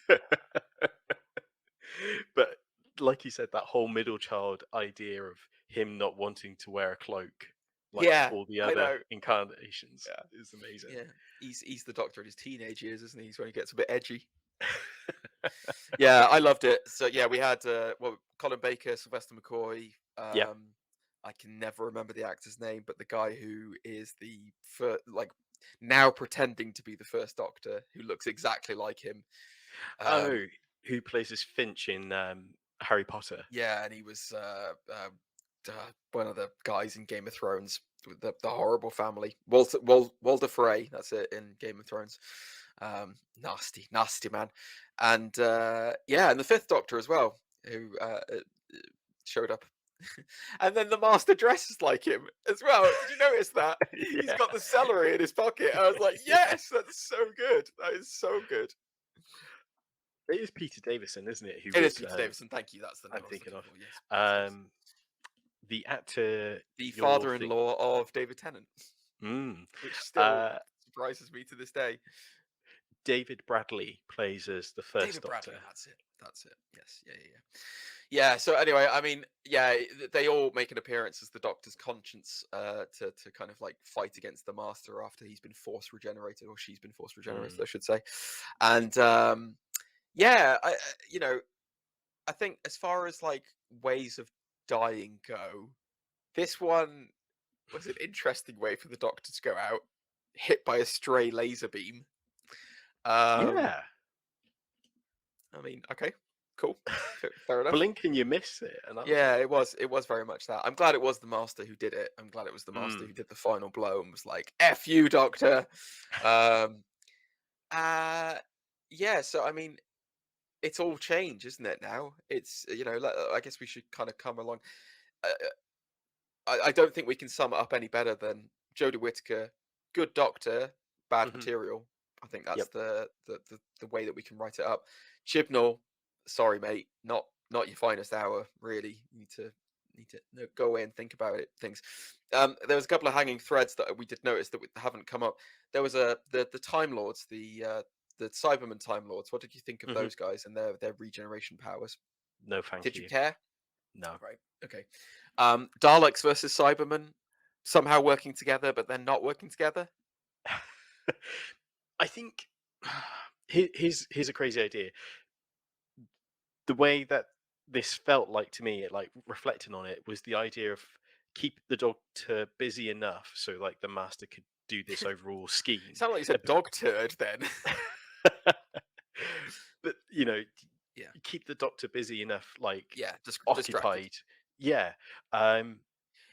But like you said, that whole middle child idea of him not wanting to wear a cloak, like Yeah, all the I other know. incarnations, Yeah, is amazing. yeah. He's the Doctor in his teenage years, isn't he? He's when he gets a bit edgy. Yeah, I loved it. So yeah, we had Colin Baker, Sylvester McCoy. Yeah. I can never remember the actor's name, but the guy who is the like now pretending to be the first Doctor, who looks exactly like him. Oh, who plays as Finch in Harry Potter? Yeah, and he was one of the guys in Game of Thrones, with the horrible family. Walder Frey, that's it in Game of Thrones. Nasty, nasty man. And yeah, and the Fifth Doctor as well, who showed up. And then the Master dresses like him as well. Did you notice that? He's Yeah. got the celery in his pocket. I was like, Yeah. yes, that's so good. That is so good. It is Peter Davison, isn't it? Who It is was Peter Davison. Thank you. That's the name I'm I was thinking looking of for. Yes, Peter Davison. um, the actor the you're father-in-law of David Tennant, which still uh, surprises me to this day. David Bradley plays as the first David Doctor. Bradley, that's it. That's it. Yes, yeah. So anyway, I mean, yeah, they all make an appearance as the Doctor's conscience to kind of like fight against the Master after he's been force regenerated, or she's been force regenerated, I should say. And yeah, you know, I think as far as like ways of dying go, this one was an interesting way for the Doctor to go out, hit by a stray laser beam. Yeah. I mean, okay, cool, fair enough. Blink and you miss it, and I was Yeah, like, it was very much that. I'm glad it was the Master who did it. I'm glad it was the Master who did the final blow and was like, "F you, Doctor." Um, yeah. So I mean, it's all change, isn't it? Now it's I guess we should kind of come along. Uh, I don't think we can sum it up any better than Jodie Whittaker, good Doctor, bad mhm, material. I think that's yep. the way that we can write it up. Chibnall, sorry mate, not your finest hour. Really, you need to go away and think about it. Things. There was a couple of hanging threads that we did notice that haven't come up. There was the Time Lords, the Cyberman Time Lords. What did you think of Mhm. those guys and their regeneration powers? No, thank Did you you. care? No. Right. Okay. Daleks versus Cybermen somehow working together, but then not working together. I think here's a crazy idea. The way that this felt like to me, like reflecting on it, was the idea of keep the Doctor busy enough so like the Master could do this overall scheme. Sound like you said dog turd then. But you know, Yeah. keep the Doctor busy enough, like Yeah. Distracted. occupied. Yeah. Um,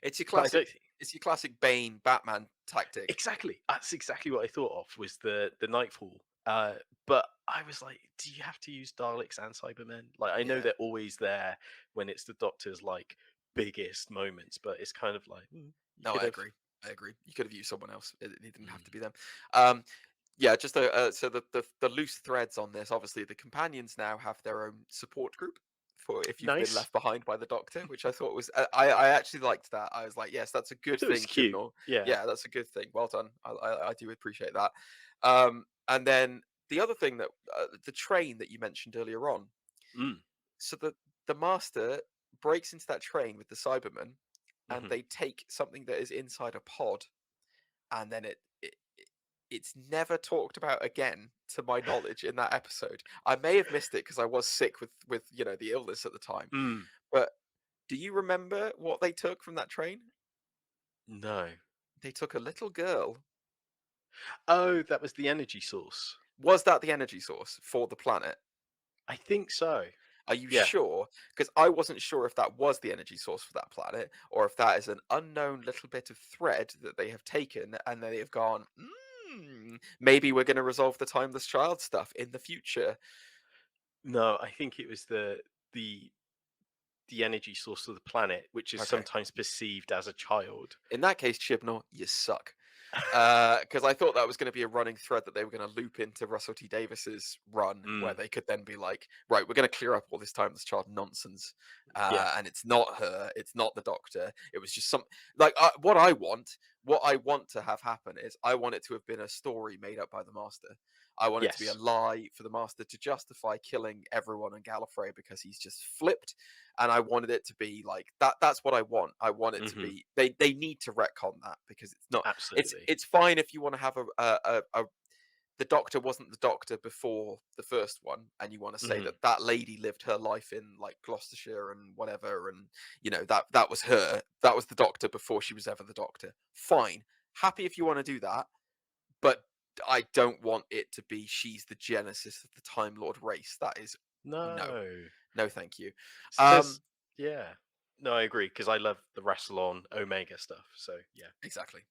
It's your but I classic. don't. It's your classic Bane Batman tactic. Exactly. That's exactly what I thought of was the Nightfall. But I was like, do you have to use Daleks and Cybermen? Like, I know Yeah. they're always there when it's the Doctor's like biggest moments, but it's kind of like you No, could I have. agree. I agree. You could have used someone else. It didn't have to Mm, be them. Um, yeah. Just so the loose threads on this. Obviously, the companions now have their own support group for if you've been nice. left behind by the Doctor, which I thought was I actually liked that. I was like, yes, that's a good That was thing, cute. Chibnall. Yeah. Yeah, that's a good thing. Well done. I do appreciate that. And then the other thing that the train that you mentioned earlier on. Mm, So the Master breaks into that train with the Cybermen, and hmm they take something that is inside a pod, and then it's never talked about again, to my knowledge, in that episode. I may have missed it because I was sick with the illness at the time. mm, But do you remember what they took from that train? no. They took a little girl. Oh, that was the energy source. Was that the energy source for the planet? I think so. Are you Yeah. sure? Because I wasn't sure if that was the energy source for that planet, or if that is an unknown little bit of thread that they have taken and they have gone, maybe we're going to resolve the timeless child stuff in the future. No, I think it was the the energy source of the planet, which is Okay. sometimes perceived as a child. In that case, Chibnall, you suck. Because I thought that was going to be a running thread that they were going to loop into Russell T Davis's run, where Mm, they could then be like, right, we're going to clear up all this timeless child nonsense, yeah. and it's not her, it's not the Doctor. It was just some like what I want to have happen is I want it to have been a story made up by the Master. I want it to be a Yes. lie for the Master to justify killing everyone on Gallifrey because he's just flipped, and I wanted it to be like that. That's what I want. I want it to hmm be. They need to retcon that because it's not. Absolutely. It's fine if you want to have a the Doctor wasn't the Doctor before the first one, and you want to say hmm that lady lived her life in like Gloucestershire and whatever, and that was her. That was the Doctor before she was ever the Doctor. Fine, happy if you want to do that, but I don't want it to be she's the genesis of the Time Lord race. That is no, No. no, thank you. There's yeah. No, I agree because I love the wrestle on Omega stuff. So yeah. Exactly.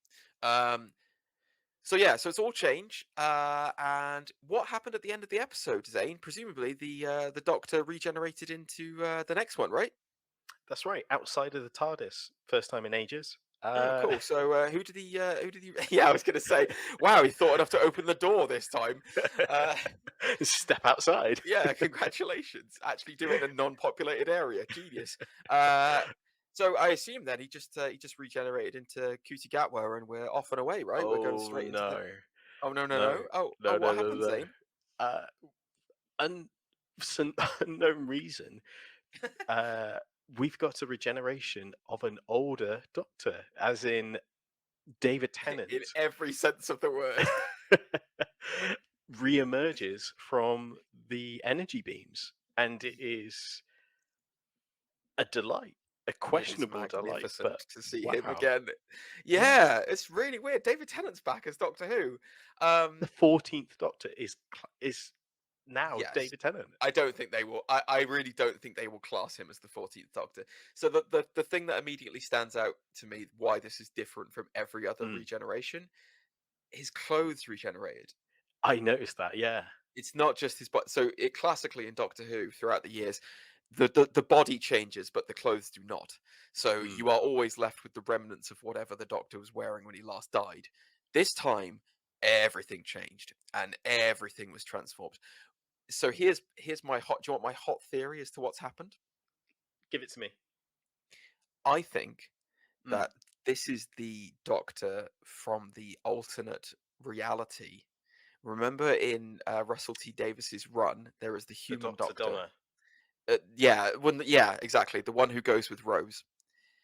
Um, so yeah, so it's all change. And what happened at the end of the episode, Zane? Presumably the Doctor regenerated into the next one, right? That's right. Outside of the TARDIS, first time in ages. Oh, cool. So who did he? Who did he? Yeah, I was going to say, wow, he thought enough to open the door this time. Uh, Step outside. yeah, congratulations. Actually doing a non-populated area, genius. Uh, So I assume then he just regenerated into Cutie Gatwa, and we're off and away, right? We're going Oh straight into the. no, Oh no no no, no! Oh no, no, what no, happened, no. Zane? Uh, and for some unknown reason, uh, we've got a regeneration of an older Doctor, as in David In Tennant every sense of the word. re-emerges from the energy beams, and it is a delight, a It is questionable delight, magnificent but to see him wow, again. yeah. Yeah, it's really weird. David Tennant's back as Doctor Who. The 14th Doctor is now Yes. David Tennant. I don't think they will. I really don't think they will class him as the 14th Doctor. So the thing that immediately stands out to me why this is different from every other Mm. regeneration, his clothes regenerated. I noticed that, yeah. It's not just his body. So it classically in Doctor Who throughout the years, the body changes, but the clothes do not. So Mm. you are always left with the remnants of whatever the Doctor was wearing when he last died. This time, everything changed and everything was transformed. So here's my hot. Do you want my hot theory as to what's happened? Give it to me. I think Mm. that this is the Doctor from the alternate reality. Remember in Russell T Davis's run, there is the The human Dr. Doctor. Donna. Yeah, exactly, the one who goes with Rose.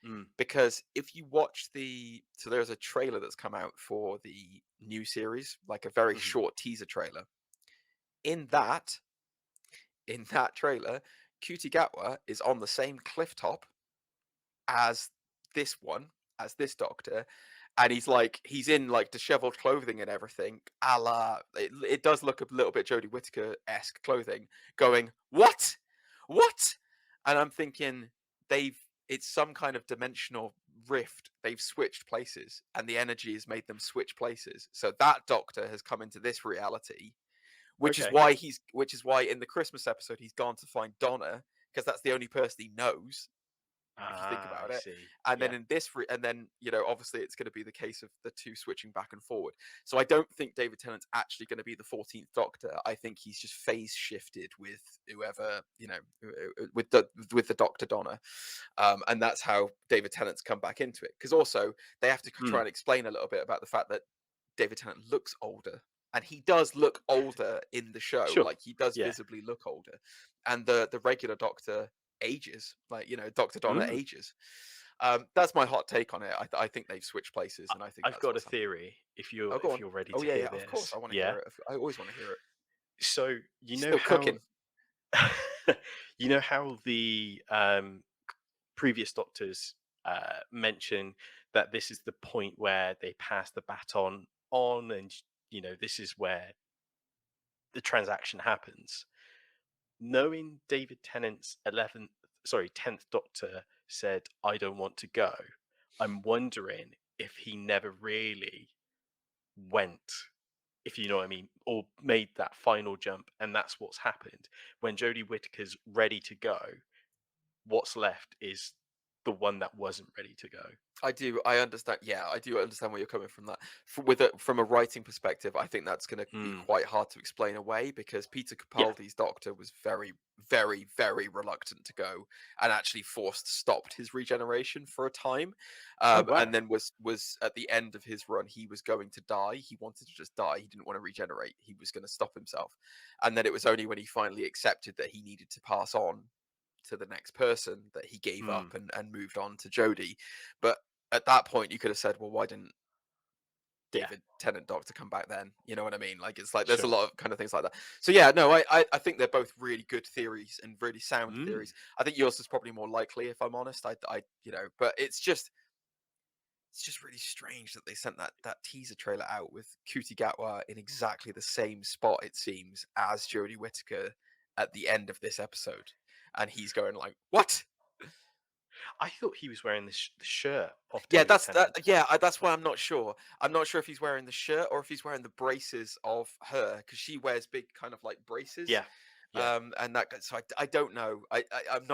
Mm. Because if you watch so there's a trailer that's come out for the new series, like a very Mhm. short teaser trailer. In that, in that trailer, Cutie Gatwa is on the same cliff top as this one, as this Doctor, and he's in like disheveled clothing and everything, a la it does look a little bit Jodie Whittaker-esque clothing, going, what? What? And I'm thinking they've it's some kind of dimensional rift. They've switched places, and the energy has made them switch places. So that Doctor has come into this reality, Okay. which is why in the Christmas episode he's gone to find Donna, because that's the only person he knows if you think Ah, I about it. see. And then Yeah. in this, and then obviously it's going to be the case of the two switching back and forward. So I don't think David Tennant's actually going to be the 14th Doctor. I think he's just phase shifted with whoever with the Doctor Donna, and that's how David Tennant's come back into it. Because also they have to try Mm. and explain a little bit about the fact that David Tennant looks older. And he does look older in the show, Sure. like he does Yeah. visibly look older, and the regular Doctor ages, like Dr. Donna Mm. ages. That's my hot take on it. I think they've switched places, and I think I've that's got a what's happened. theory Oh, go if on. you're ready Oh to yeah, hear yeah. Of course, this. I want to Yeah. hear it. I always want to hear it. So you know Still how cooking. you know how the previous Doctors mention that this is the point where they pass the baton on, and this is where the transaction happens. Knowing David Tennant's 10th Doctor said, "I don't want to go," I'm wondering if he never really went, if you know what I mean, or made that final jump, and that's what's happened. When Jodie Whittaker's ready to go, what's left is the one that wasn't ready to go. I do. I understand. Yeah, I do understand where you're coming from. That from a writing perspective, I think that's going to be Mm. quite hard to explain away, because Peter Yeah. Capaldi's Doctor was very, very, very reluctant to go, and actually stopped his regeneration for a time, Oh wow. and then was at the end of his run, he was going to die. He wanted to just die. He didn't want to regenerate. He was going to stop himself, and then it was only when he finally accepted that he needed to pass on to the next person that he gave Mm. up and moved on to Jodie. But at that point, you could have said, well, why didn't Yeah. David Tennant Doctor come back then? You know what I mean? Like, it's like there's a Sure. lot of kind of things like that. So yeah, no, I think they're both really good theories and really sound Mm. theories. I think yours is probably more likely, if I'm honest. But it's just really strange that they sent that teaser trailer out with Cutie Gatwa in exactly the same spot, it seems, as Jodie Whittaker at the end of this episode, and he's going like, what? I thought he was wearing the shirt of Yeah, David Tennant. that's why I'm not sure. I'm not sure if he's wearing the shirt or if he's wearing the braces of her, because she wears big kind of like braces. Yeah. Yeah. And so I don't know. I'm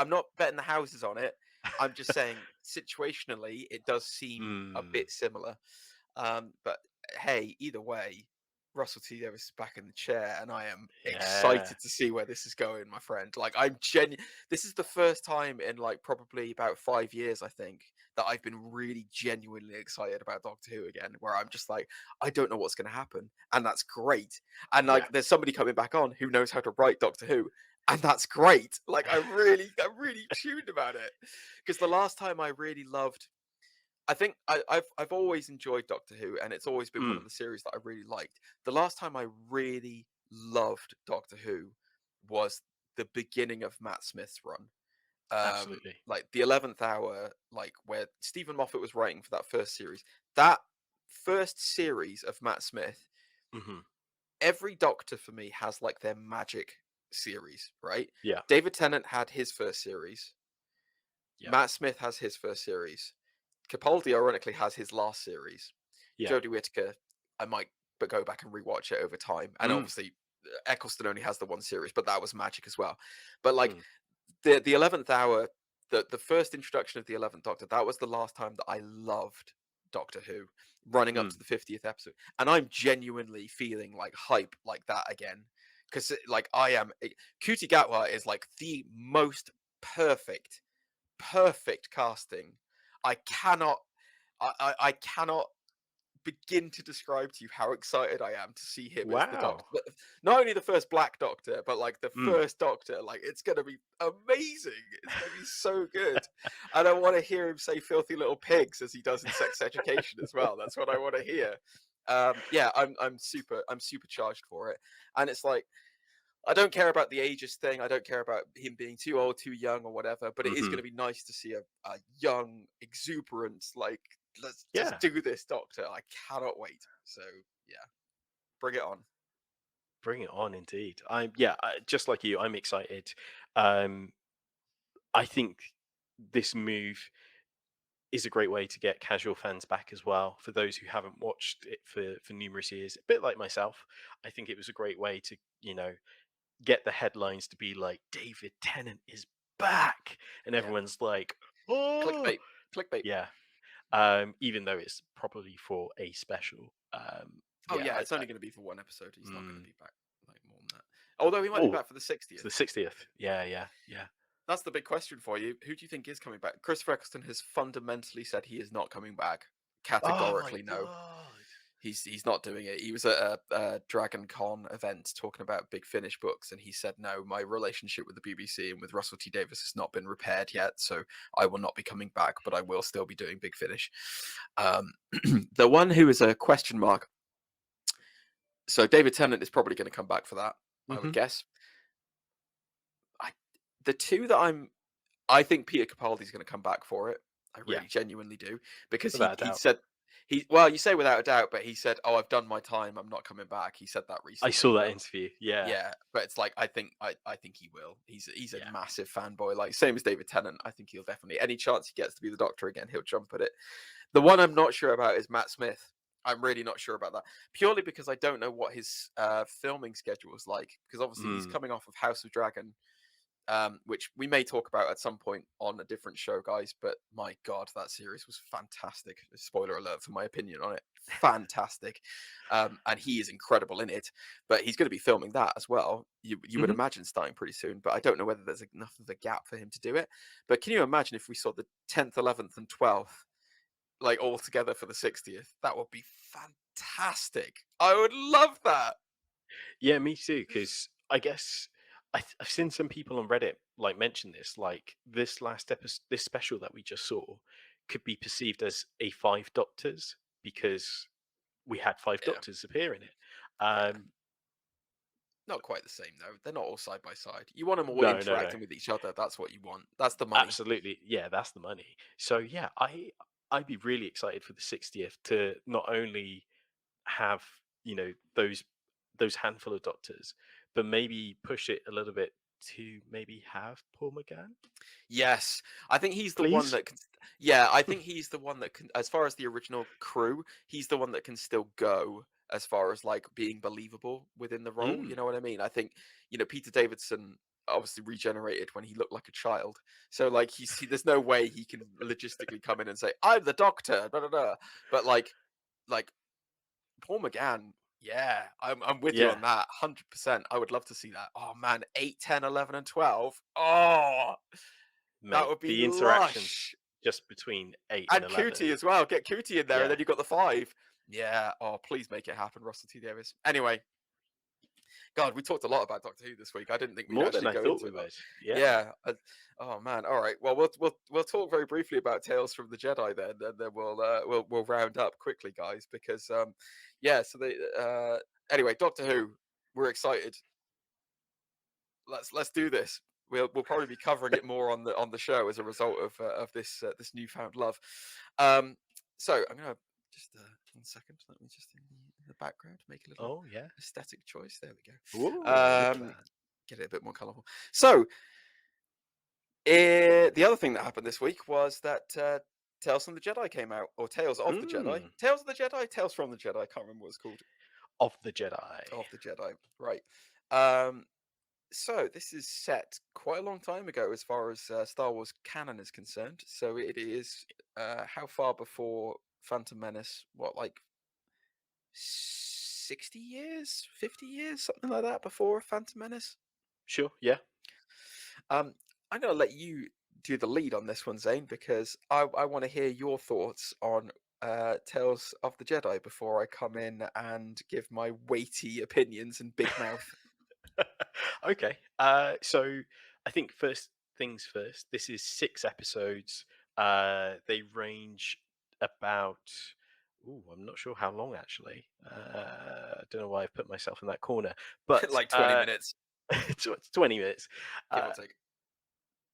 not betting the houses on it. I'm just saying situationally it does seem a Mm. bit similar. But hey, either way, Russell T Davies is back in the chair, and I am Yeah. excited to see where this is going, my friend. Like, this is the first time in like probably about 5 years, I think, that I've been really genuinely excited about Doctor Who again. Where I'm just like, I don't know what's going to happen, and that's great. And Yeah. like, there's somebody coming back on who knows how to write Doctor Who, and that's great. Like, I'm really tuned about it, because the last time I really loved. I think I've always enjoyed Doctor Who, and it's always been one Mm, of the series that I really liked. The last time I really loved Doctor Who was the beginning of Matt Smith's run. absolutely. Like the 11th Hour, like where Stephen Moffat was writing for that first series. That first series of Matt Smith, Hmm. every Doctor for me has like their magic series, right? Yeah. David Tennant had his first series. Yeah. Matt Smith has his first series. Capaldi ironically has his last series. Yeah. Jodie Whittaker, I might but go back and rewatch it over time. And Mm, obviously, Eccleston only has the one series, but that was magic as well. But like mm, the 11th Hour, the first introduction of the 11th Doctor, that was the last time that I loved Doctor Who, running up mm. to the 50th episode, and I'm genuinely feeling like hype like that again, because like I am. Kuti Gatwa is like the most perfect casting. I cannot I cannot begin to describe to you how excited I am to see him as the Doctor. Wow. Not only the first Black Doctor, but like the Mm. first Doctor. Like, it's gonna be amazing. It's gonna be so good. And I want to hear him say "filthy little pigs" as he does in Sex Education as well. That's what I want to hear. Yeah, I'm super charged for it, and it's like, I don't care about the ages thing. I don't care about him being too old, too young, or whatever. But it is Hmm. going to be nice to see a young, exuberant, like, let's just Yeah. do this, Doctor. I cannot wait. So yeah, bring it on. Bring it on, indeed. Just like you, I'm excited. Um, I think this move is a great way to get casual fans back as well. For those who haven't watched it for numerous years, a bit like myself, I think it was a great way to get the headlines to be like David Tennant is back, and Yeah, everyone's like, oh, clickbait, clickbait. yeah. Even though it's probably for a special. Oh Yeah, yeah, it's only going to be for one episode. He's not going to mm, be back like more than that. Although he might be oh, back for the it's 60th. the 60th. Yeah, yeah, yeah. That's the big question for you. Who do you think is coming back? Christopher Eccleston has fundamentally said he is not coming back. Oh my Categorically, no. god. He's not doing it. He was at a Dragon Con event talking about Big Finish books, and he said, "No, my relationship with the BBC and with Russell T Davies has not been repaired yet, so I will not be coming back, but I will still be doing Big Finish." Um, the one who is a question mark. So David Tennant is probably going to come back for that, I would Hmm. guess. I, the two that I think Peter Capaldi is going to come back for it. I Yeah, really genuinely do, because without a he doubt. said well, you say without a doubt, but he said, "Oh, I've done my time. I'm not coming back." He said that I saw recently, that but interview. Yeah, yeah, but it's like, I think he will. He's a yeah. massive fanboy, like same as David Tennant. I think he'll definitely, any chance he gets to be the Doctor again, he'll jump at it. The one I'm not sure about is Matt Smith. I'm really not sure about that, purely because I don't know what his filming schedule is like. Because obviously he's Mm. coming off of House of Dragon, which we may talk about at some point on a different show, guys. But my God, that series was fantastic. Spoiler alert for my opinion on it. Fantastic. And he is incredible in it. But he's going to be filming that as well. You would Hmm. imagine starting pretty soon. But I don't know whether there's enough of a gap for him to do it. But can you imagine if we saw the 10th, 11th, and 12th like all together for the 60th? That would be fantastic. I would love that. Yeah, me too. Because I guess I've seen some people on Reddit like mention this. Like this last episode, this special that we just saw, could be perceived as a Five Doctors because we had five Yeah. doctors appear in it. Yeah. Um, Not quite the same though. They're not all side by side. You want them all no, no, no, interacting with each other. That's what you want. That's the money. absolutely, yeah, that's the money. So yeah, I'd be really excited for the 60th to not only have those handful of doctors, but maybe push it a little bit to maybe have Paul McGann, Yes, I think he's the one please. that can. Yeah, I think he's the one that can. As far as the original crew, he's the one that can still go as far as like being believable within the role. You Mm, know what I mean? I think Peter Davidson obviously regenerated when he looked like a child. So like there's no way he can logistically come in and say, "I'm the Doctor." Da, da, da. But like Paul McGann. Yeah, I'm with you Yeah, on that 100%. I would love to see that. Oh man, 8, 10, 11, and 12. Oh, that mate. would be The interactions lush. just between 8 and And 11. Cootie as well. Get Cootie in there, and Yeah, then you've got the 5. Yeah. Oh, please make it happen, Russell T Davis. Anyway, God, we talked a lot about Doctor Who this week. I didn't think we'd more than actually I go thought into we it. would. Yeah. Yeah. Oh man. All right. Well, we'll talk very briefly about Tales from the Jedi then, and then we'll round up quickly, guys, because yeah. So anyway, Doctor Who. We're excited. Let's do this. We'll probably be covering it more on the show as a result of this newfound love. Um, so I'm gonna just 1 second. Let me just in the background make a little Oh yeah. aesthetic choice. There we go. Ooh, look at that. Get it a bit more colourful. So the other thing that happened this week was that Tales from the Jedi came out, or Tales of the Jedi, Mm, Tales of the Jedi, Tales from the Jedi. I can't remember what it's called. of the Jedi. Of the Jedi, right? Um, So this is set quite a long time ago as far as Star Wars canon is concerned. So it is how far before Phantom Menace? What, like 60 years, 50 years, something like that before Phantom Menace? Sure. Yeah. Um, I'm going to let you do the lead on this one, Zane, because I want to hear your thoughts on Tales of the Jedi before I come in and give my weighty opinions and big mouth. Okay. So I think first things first. This is 6 episodes. They range about. Ooh, I'm not sure how long actually. I don't know why I've put myself in that corner, but Like 20 minutes, 20 minutes. give or Uh, take.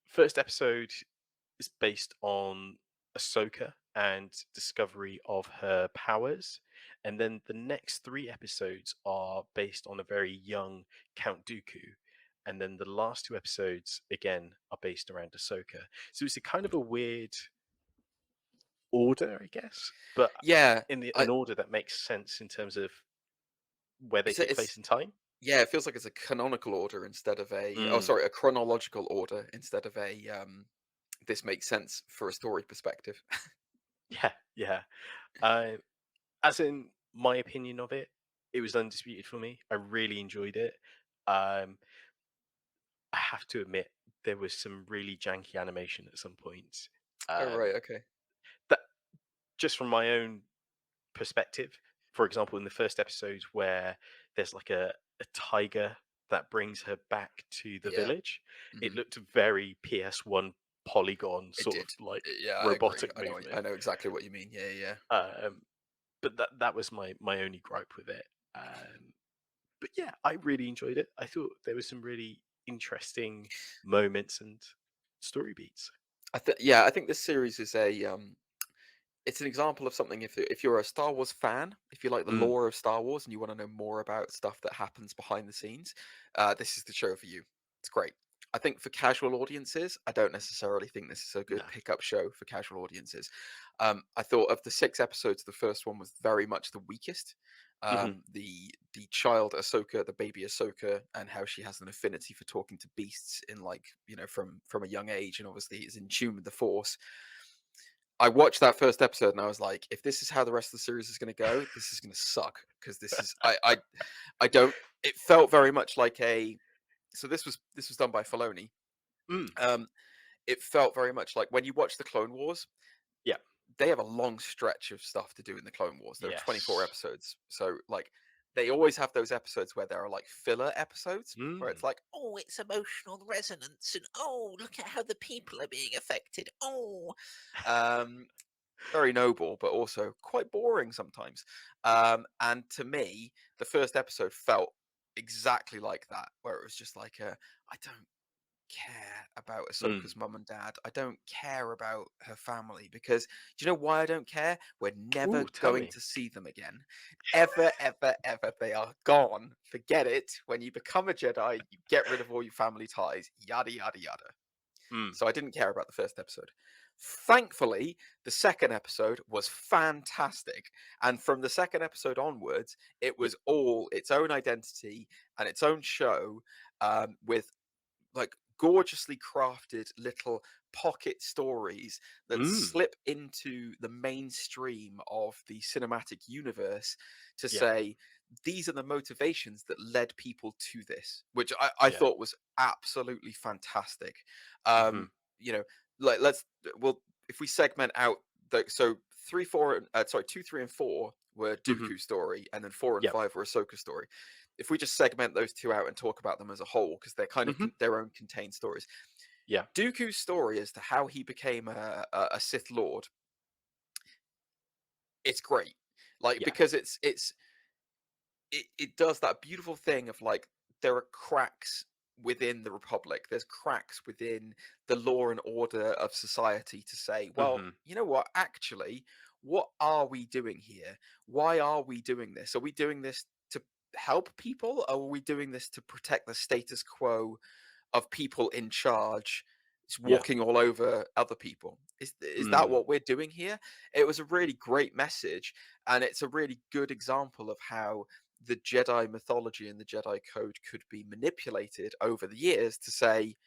First episode is based on Ahsoka and discovery of her powers. And then the next 3 episodes are based on a very young Count Dooku. And then the last 2 episodes, again, are based around Ahsoka. So it's a kind of a weird order, I guess, but Yeah, in I an order that makes sense in terms of where they take it's place in time. yeah, it feels like it's a canonical order instead of Mm, a chronological order instead of this makes sense for a story perspective. yeah, yeah. Uh, as in my opinion of it, it was undisputed for me. I really enjoyed it. Um, I have to admit there was some really janky animation at some points. Oh Um, right, okay. that just from my own perspective. For example, in the first episode where there's like a tiger that brings her back to the Yeah. village, it Hmm. looked very PS1 polygon It sort of did. like Yeah, I agree. robotic I movement. know exactly what you mean. Yeah, yeah. Um, but that was my only gripe with it. But yeah, I really enjoyed it. I thought there was some really interesting moments and story beats. I think this series is it's an example of something if you're a Star Wars fan, if you like the Mm, lore of Star Wars and you want to know more about stuff that happens behind the scenes, this is the show for you. It's great. I think for casual audiences, I don't necessarily think this is a no. good pickup show for casual audiences. I thought of the 6 episodes, the first one was very much the weakest. Hmm. The child Ahsoka, the baby Ahsoka, and how she has an affinity for talking to beasts in like from a young age, and obviously is in tune with the Force. I watched that first episode and I was like, if this is how the rest of the series is going to go, this is going to suck because this is I don't. It felt very much like a. So this was done by Filoni. Mm, Um, it felt very much like when you watch the Clone Wars, yeah. they have a long stretch of stuff to do in the Clone Wars. There are 24 Yes. episodes, so like they always have those episodes where there are like filler episodes where Mm, it's like, oh, it's emotional resonance, and oh, look at how the people are being affected. Oh, um, very noble, but also quite boring sometimes. And to me, the first episode felt exactly like that, where it was just like, I don't care about mm. Ahsoka's mum and dad. I don't care about her family because do you know why I don't care? We're never Ooh, tell going me. to see them again. Ever, ever, ever. They are gone. Forget it. When you become a Jedi, you get rid of all your family ties, yada, yada, yada. Mm, So I didn't care about the first episode. Thankfully, the second episode was fantastic. And from the second episode onwards, it yeah. was all its own identity and its own show with like gorgeously crafted little pocket stories that Mm, slip into the mainstream of the cinematic universe to yeah. say these are the motivations that led people to this, which I Yeah. thought was absolutely fantastic. Hmm. Um, you know, like well, if we segment out so 2, 3, and 4 were Hmm. Dooku's story, and then 4 and Yep. 5 were Ahsoka's story. If we just segment those two out and talk about them as a whole, because they're kind of Hmm. their own contained stories. Yeah. Dooku's story as to how he became a Sith Lord, it's great. Like, Yeah. because it does that beautiful thing of like there are cracks within the Republic. There's cracks within the law and order of society to say, well, Hmm. you know what, actually, what are we doing here? Why are we doing this? Are we doing this to help people? Or are we doing this to protect the status quo of people in charge Yeah. walking all over other people? Is that Mm. what we're doing here? It was a really great message, and it's a really good example of how the Jedi mythology and the Jedi code could be manipulated over the years to say,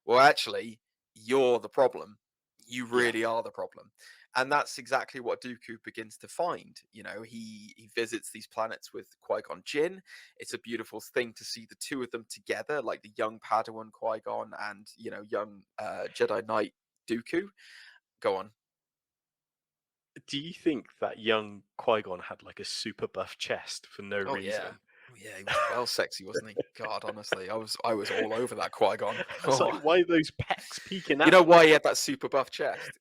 well, actually, you're the problem. You Yeah. really are the problem. And that's exactly what Dooku begins to find. You know, he visits these planets with Qui-Gon Jinn. It's a beautiful thing to see the two of them together, like the young Padawan Qui-Gon and, young Jedi Knight Dooku. Go on. Do you think that young Qui-Gon had like a super buff chest for no Oh yeah. reason? Oh, yeah, he was well sexy, wasn't he? God, honestly, I was all over that Qui-Gon. It's like, Oh. why are those pecs peeking You know out? why he had that super buff chest?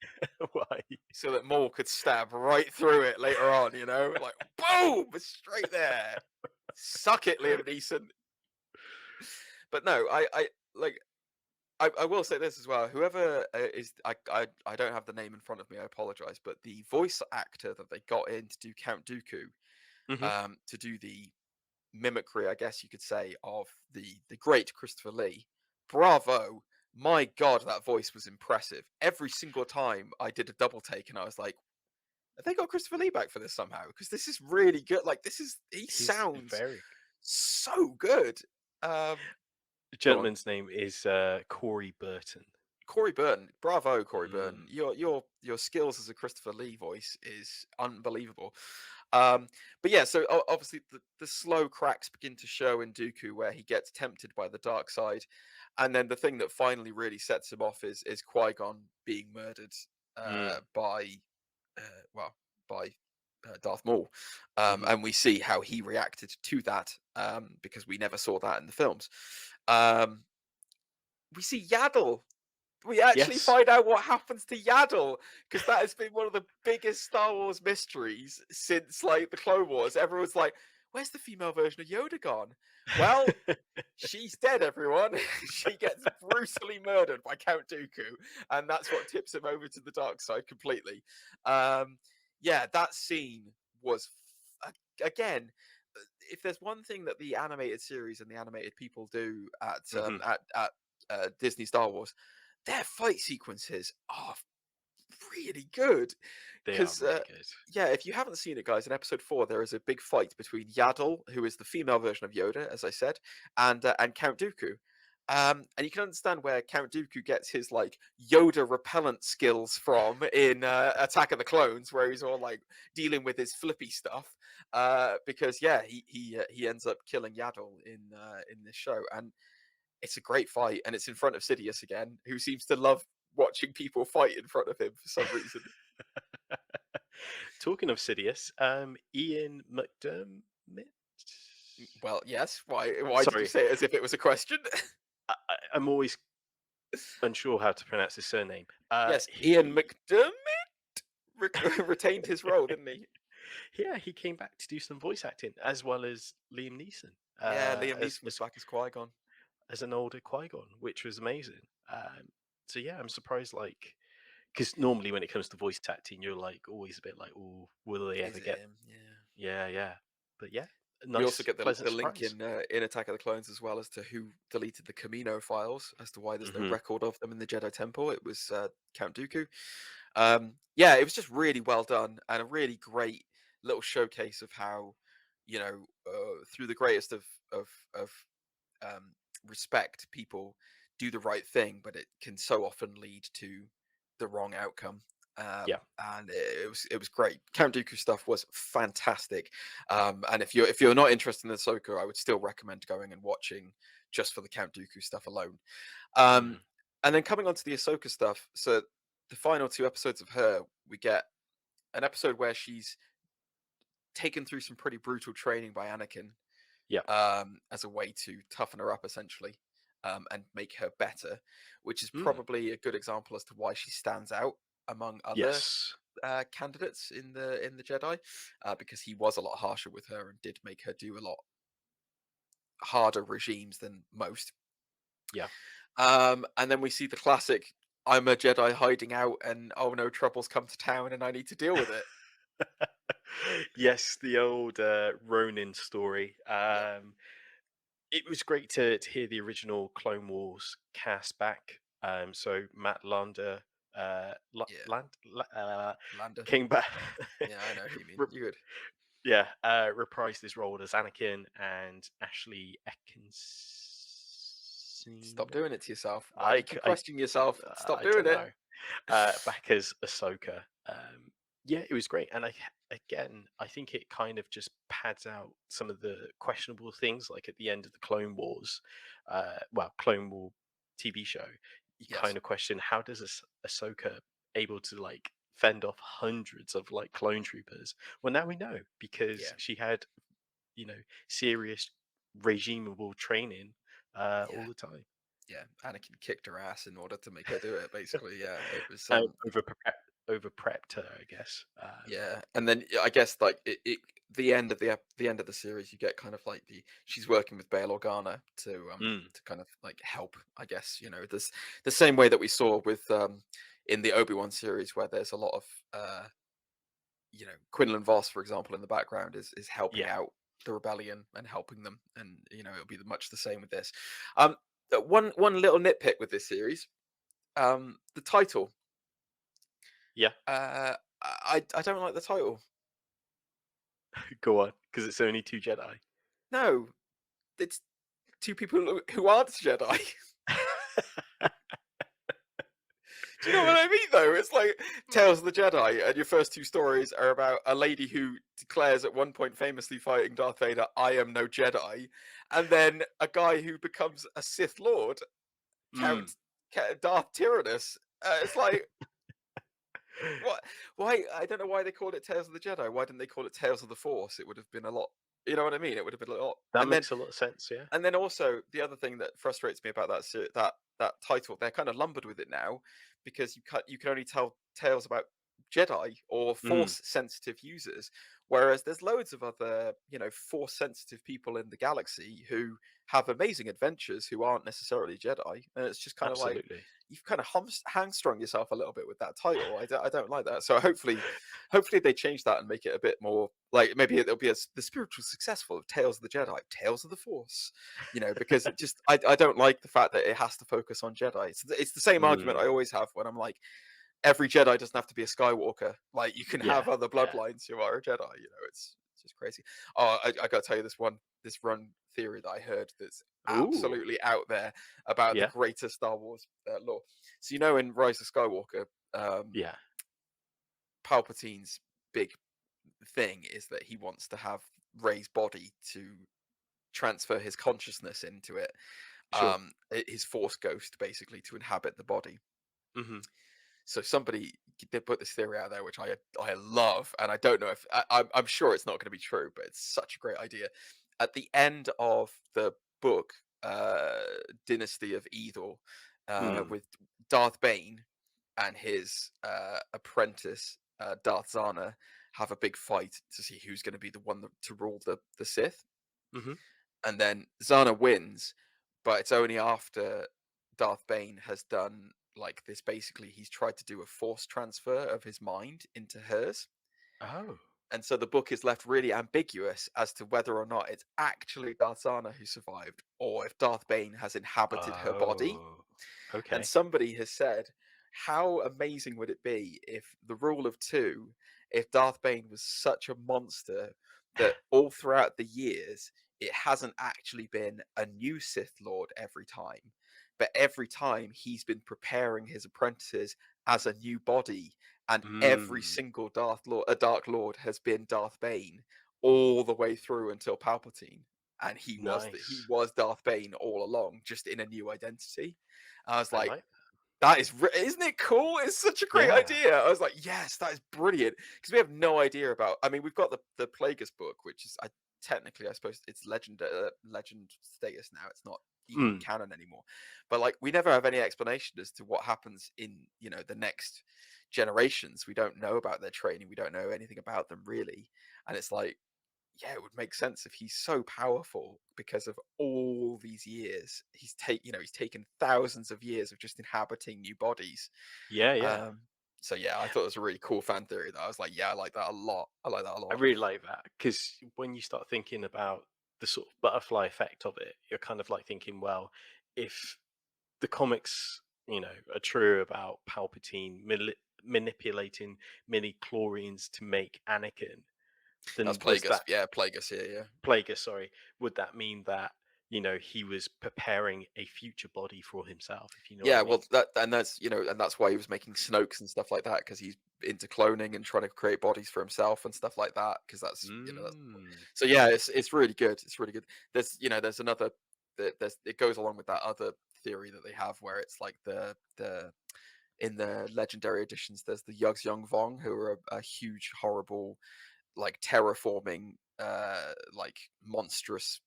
Why? So that Maul could stab right through it later on, like boom, straight there. Suck it, Liam Neeson. But no, I like I will say this as well. Whoever is, I don't have the name in front of me. I apologize, but the voice actor that they got in to do Count Dooku, Hmm. to do the mimicry, I guess you could say, of the great Christopher Lee. Bravo! My God, that voice was impressive. Every single time I did a double take, and I was like, "Have they got Christopher Lee back for this somehow?" Because this is really good. Like, he He's sounds very. so good. Um, The Go on. gentleman's name is Corey Burton. Corey Burton, bravo, Corey Burton. Mm. Your skills as a Christopher Lee voice is unbelievable. But yeah, so obviously the slow cracks begin to show in Dooku where he gets tempted by the dark side, and then the thing that finally really sets him off is Qui-Gon being murdered Mm. by well by Darth Maul, Hmm. and we see how he reacted to that, because we never saw that in the films. Um, we see Yaddle. We actually Yes. find out what happens to Yaddle, because that has been one of the biggest Star Wars mysteries since like the Clone Wars. Everyone's like, "Where's the female version of Yoda gone?" Well, she's dead, everyone. She gets brutally murdered by Count Dooku, and that's what tips him over to the dark side completely. Um, yeah, that scene was again. If there's one thing that the animated series and the animated people do Hmm. at Disney Star Wars, their fight sequences are really good. They are Because really good. yeah, if you haven't seen it, guys, in episode 4 there is a big fight between Yaddle, who is the female version of Yoda, as I said, and Count Dooku. And you can understand where Count Dooku gets his like Yoda repellent skills from in Attack of the Clones, where he's all like dealing with his flippy stuff. Because yeah, he ends up killing Yaddle in this show, and it's a great fight, and it's in front of Sidious again, who seems to love watching people fight in front of him for some reason. Talking of Sidious, Ian McDermott. Well, yes. Why did you Sorry, say it as if it was a question? I'm always unsure how to pronounce his surname. Yes, Ian He, McDermott retained his role, didn't he? yeah, he came back to do some voice acting as well as Liam Neeson, Yeah, Liam Neeson was as back as Qui-Gon. as an older Qui-Gon, which was amazing. So yeah, I'm surprised, like, because normally when it comes to voice acting, you're like always a bit like, oh, will they Is ever it get? him? Yeah. Yeah, yeah, but yeah, a We also nice, get the pleasant link surprise. in Attack of the Clones as well as to who deleted the Camino files, as to why there's no Hmm. record of them in the Jedi Temple. It was Count Dooku. Yeah, it was just really well done and a really great little showcase of how, through the greatest of um, respect, people do the right thing, but it can so often lead to the wrong outcome. Yeah. And it was great. Count Dooku stuff was fantastic. And if you're not interested in Ahsoka, I would still recommend going and watching just for the Count Dooku stuff alone. Um, Mm. and then coming on to the Ahsoka stuff, so the final two episodes of her, we get an episode where she's taken through some pretty brutal training by Anakin, Yeah. as a way to toughen her up, essentially, and make her better, which is Mm. probably a good example as to why she stands out among other Yes. candidates in the Jedi, because he was a lot harsher with her and did make her do a lot harder regimes than most. Yeah. And then we see the classic, I'm a Jedi hiding out, and oh no, trouble's come to town, and I need to deal with it. Yes, the old Ronin story. Yep. It was great to hear the original Clone Wars cast back. So Matt Lander, Yeah. Landa. came back. Yeah, I know who you mean. Re- You're good. yeah, reprised his role as Anakin, and Ashley Stop Atkinson. doing it to yourself. Why do I, you c- keep questioning yourself? Stop I doing don't it. know. Back as Ahsoka. Yeah, it was great, and again, I think it kind of just pads out some of the questionable things, like at the end of the Clone Wars, Clone War TV show. You Yes. kind of question, how does Ahsoka able to like fend off hundreds of like clone troopers? Well, now we know, because Yeah. she had, you know, serious regimeable training Yeah. all the time. Yeah. Anakin kicked her ass in order to make her do it, basically. Yeah. It was And over prepped her, I guess. yeah. And then I guess like the end of the end of the series, you get kind of like she's working with Bail Organa Mm, to kind of like help, I guess. There's the same way that we saw with in the Obi-Wan series, where there's a lot of Quinlan Voss, for example, in the background is helping yeah, out the rebellion and helping them, and it'll be much the same with this. Um, one little nitpick with this series, the title. yeah. I don't like the title. Go on, because it's only two Jedi. No, it's two people who aren't Jedi. Do you know what I mean, though? It's like Tales of the Jedi, and your first two stories are about a lady who declares at one point, famously fighting Darth Vader, "I am no Jedi," and then a guy who becomes a Sith Lord, Mm. Darth Tyrannus. It's like, what? Why? I don't know why they called it Tales of the Jedi. Why didn't they call it Tales of the Force? It would have been a lot. You know what I mean? It would have been a lot. That And then makes a lot of sense, yeah. And then also the other thing that frustrates me about that title, they're kind of lumbered with it now, because you can only tell tales about Jedi or Mm, Force sensitive users, whereas there's loads of other Force sensitive people in the galaxy who have amazing adventures who aren't necessarily Jedi, and it's just kind of like absolutely. you've kind of hamstrung yourself a little bit with that title. I don't like that. So hopefully they change that and make it a bit more like, maybe it'll be the spiritual successful of Tales of the Jedi, Tales of the Force, because it just I don't like the fact that it has to focus on Jedi. It's the same argument Mm, I always have when I'm like, every Jedi doesn't have to be a Skywalker. Like, you can yeah, have other yeah. bloodlines who are a Jedi. It's just crazy. Oh, I got to tell you this run theory that I heard that's Ooh, absolutely out there about the yeah, greater Star Wars lore. So in Rise of Skywalker, yeah, Palpatine's big thing is that he wants to have Rey's body to transfer his consciousness into it, sure. his Force ghost, basically, to inhabit the body. Hmm. So somebody they put this theory out there, which I love, and I don't know if I'm sure it's not going to be true, but it's such a great idea. At the end of the book, Dynasty of Evil, Mm. with Darth Bane and his apprentice Darth Zana have a big fight to see who's going to be the one to rule the Sith, Hmm. and then Zana wins, but it's only after Darth Bane has done like this. Basically, he's tried to do a force transfer of his mind into hers, Oh, and so the book is left really ambiguous as to whether or not it's actually Darth Zana who survived, or if Darth Bane has inhabited her body. oh, And okay. somebody has said, how amazing would it be if the rule of two, if Darth Bane was such a monster that all throughout the years, it hasn't actually been a new Sith Lord every time, but every time he's been preparing his apprentices as a new body, and every Mm, single Dark Lord has been Darth Bane all the way through until Palpatine, and he nice. was Darth Bane all along, just in a new identity. I was I like, like that. that is, isn't it cool? It's such a great Yeah. idea. I was like, yes, that is brilliant, because we have no idea about. I mean, we've got the Plagueis book, which is technically, I suppose, it's legend status now. It's not even Mm, canon anymore. But like, we never have any explanation as to what happens in the next generations. We don't know about their training. We don't know anything about them really, and it's like, yeah, it would make sense if he's so powerful because of all these years. He's taken thousands of years of just inhabiting new bodies. yeah, yeah. Um, so yeah, I thought it was a really cool fan theory. That I was like, yeah, I like that a lot. I like that a I lot. really like that because when you start thinking about the sort of butterfly effect of it, you're kind of like thinking, well, if the comics, are true about Palpatine manipulating mini chlorians to make Anakin, That's then does Plagueis. that Yeah, Plagueis. Yeah, yeah. Plagueis, sorry, would that mean that he was preparing a future body for himself? If you know what Yeah, I mean? well, and that's why he was making Snokes and stuff like that, because he's into cloning and trying to create bodies for himself and stuff like that. Because that's. Mm. So yeah, it's really good. It's really good. There's another. It goes along with that other theory that they have, where it's like the in the legendary editions, there's the Yugs Young Vong, who are a huge, horrible, like terraforming, like monstrous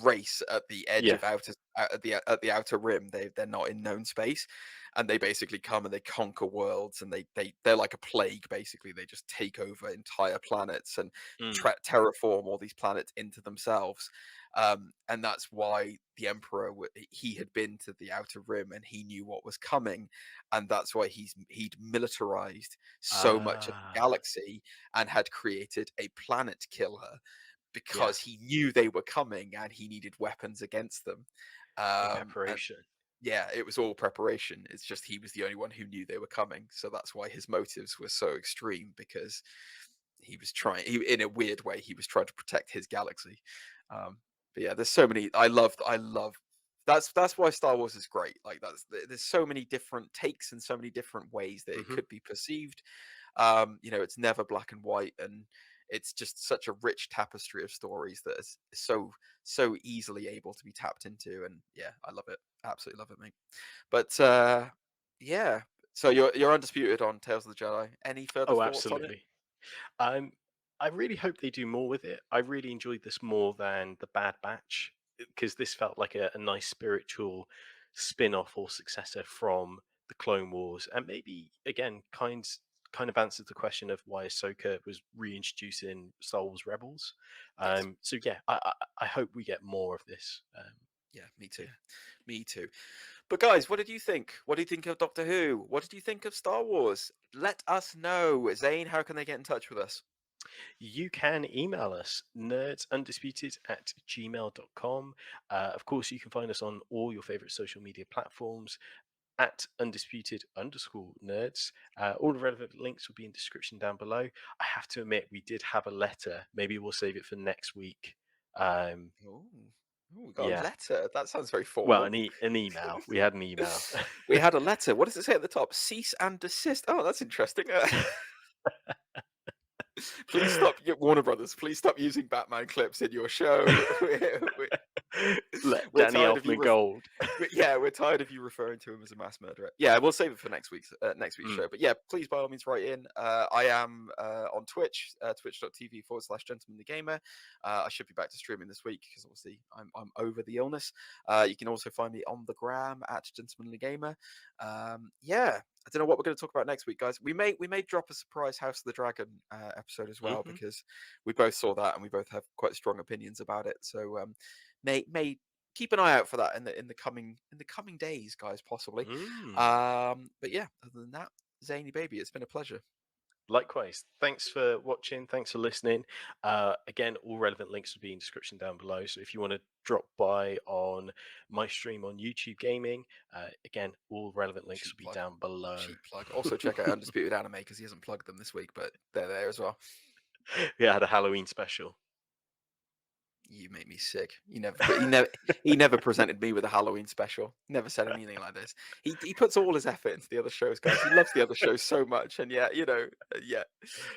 race at the edge Yeah. of at the outer rim. They're not in known space, and they basically come and they conquer worlds, and they're like a plague. Basically, they just take over entire planets and Mm. terraform all these planets into themselves. And that's why the Emperor, he had been to the outer rim and he knew what was coming, and that's why he'd militarized so much of the Ah, galaxy and had created a planet killer, yeah. because he knew they were coming and he needed weapons against them. In And preparation. yeah, it was all preparation. It's just he was the only one who knew they were coming, so that's why his motives were so extreme, because he was trying, in a weird way, he was trying to protect his galaxy. Um, but yeah, there's so many. I love. That's why Star Wars is great. Like there's so many different takes and so many different ways that it Hmm. could be perceived. It's never black and white, and it's just such a rich tapestry of stories that is so easily able to be tapped into. And yeah, I love it. Absolutely love it, mate. But yeah. So you're undisputed on Tales of the Jedi. Any further Oh, thoughts on it? absolutely. Um, I really hope they do more with it. I really enjoyed this more than the Bad Batch because this felt like a nice spiritual spin-off or successor from the Clone Wars, and maybe again kind of answers the question of why Ahsoka was reintroduced in Star Wars Rebels. Yes. So yeah, I hope we get more of this. Yeah, me too. Yeah. Me too. But guys, what did you think? What did you think of Doctor Who? What did you think of Star Wars? Let us know. Zane, how can they get in touch with us? You can email us nerdsundisputed@gmail.com. Of course, you can find us on all your favorite social media platforms at undisputed_nerds. All the relevant links will be in description down below. I have to admit, we did have a letter. Maybe we'll save it for next week. Um, Oh, we got a yeah. letter. That sounds very Well, formal. an email. We had an email. We had a letter. What does it say at the top? Cease and desist. Oh, that's interesting. Please stop, Warner Brothers. Please stop using Batman clips in your show. Let We're Danny tired of you. Elfman Gold. Yeah, we're tired of you referring to him as a mass murderer. Yeah, we'll save it for next week's Mm. show. But yeah, please by all means write in. I am on Twitch, twitch.tv/gentleman the gamer. I should be back to streaming this week because obviously I'm over the illness. You can also find me on the gram at gentlemanly gamer. Yeah, I don't know what we're going to talk about next week, guys. We may drop a surprise House of the Dragon episode as well, Hmm. because we both saw that and we both have quite strong opinions about it. So may keep an eye out for that in the coming days, guys, possibly. Mm. But yeah, other than that, Zany baby, it's been a pleasure. Likewise, thanks for watching. Thanks for listening. Again, all relevant links will be in description down below. So if you want to drop by on my stream on YouTube Gaming, again, all relevant links Cheap will be plug. down below. Cheap plug. Also check out Undisputed Anime, because he hasn't plugged them this week, but they're there as well. We had a Halloween special. You make me sick. He never presented me with a Halloween special. Never said anything like this. He puts all his effort into the other shows, guys. He loves the other shows so much, and yeah, yeah,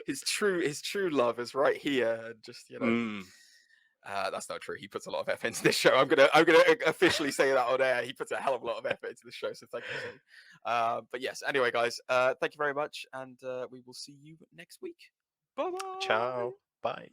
his true love is right here. And just that's not true. He puts a lot of effort into this show. I'm gonna officially say that on air. He puts a hell of a lot of effort into this show. So thank you, Zane. But yes, anyway, guys, thank you very much, and we will see you next week. Bye bye. Ciao. Bye.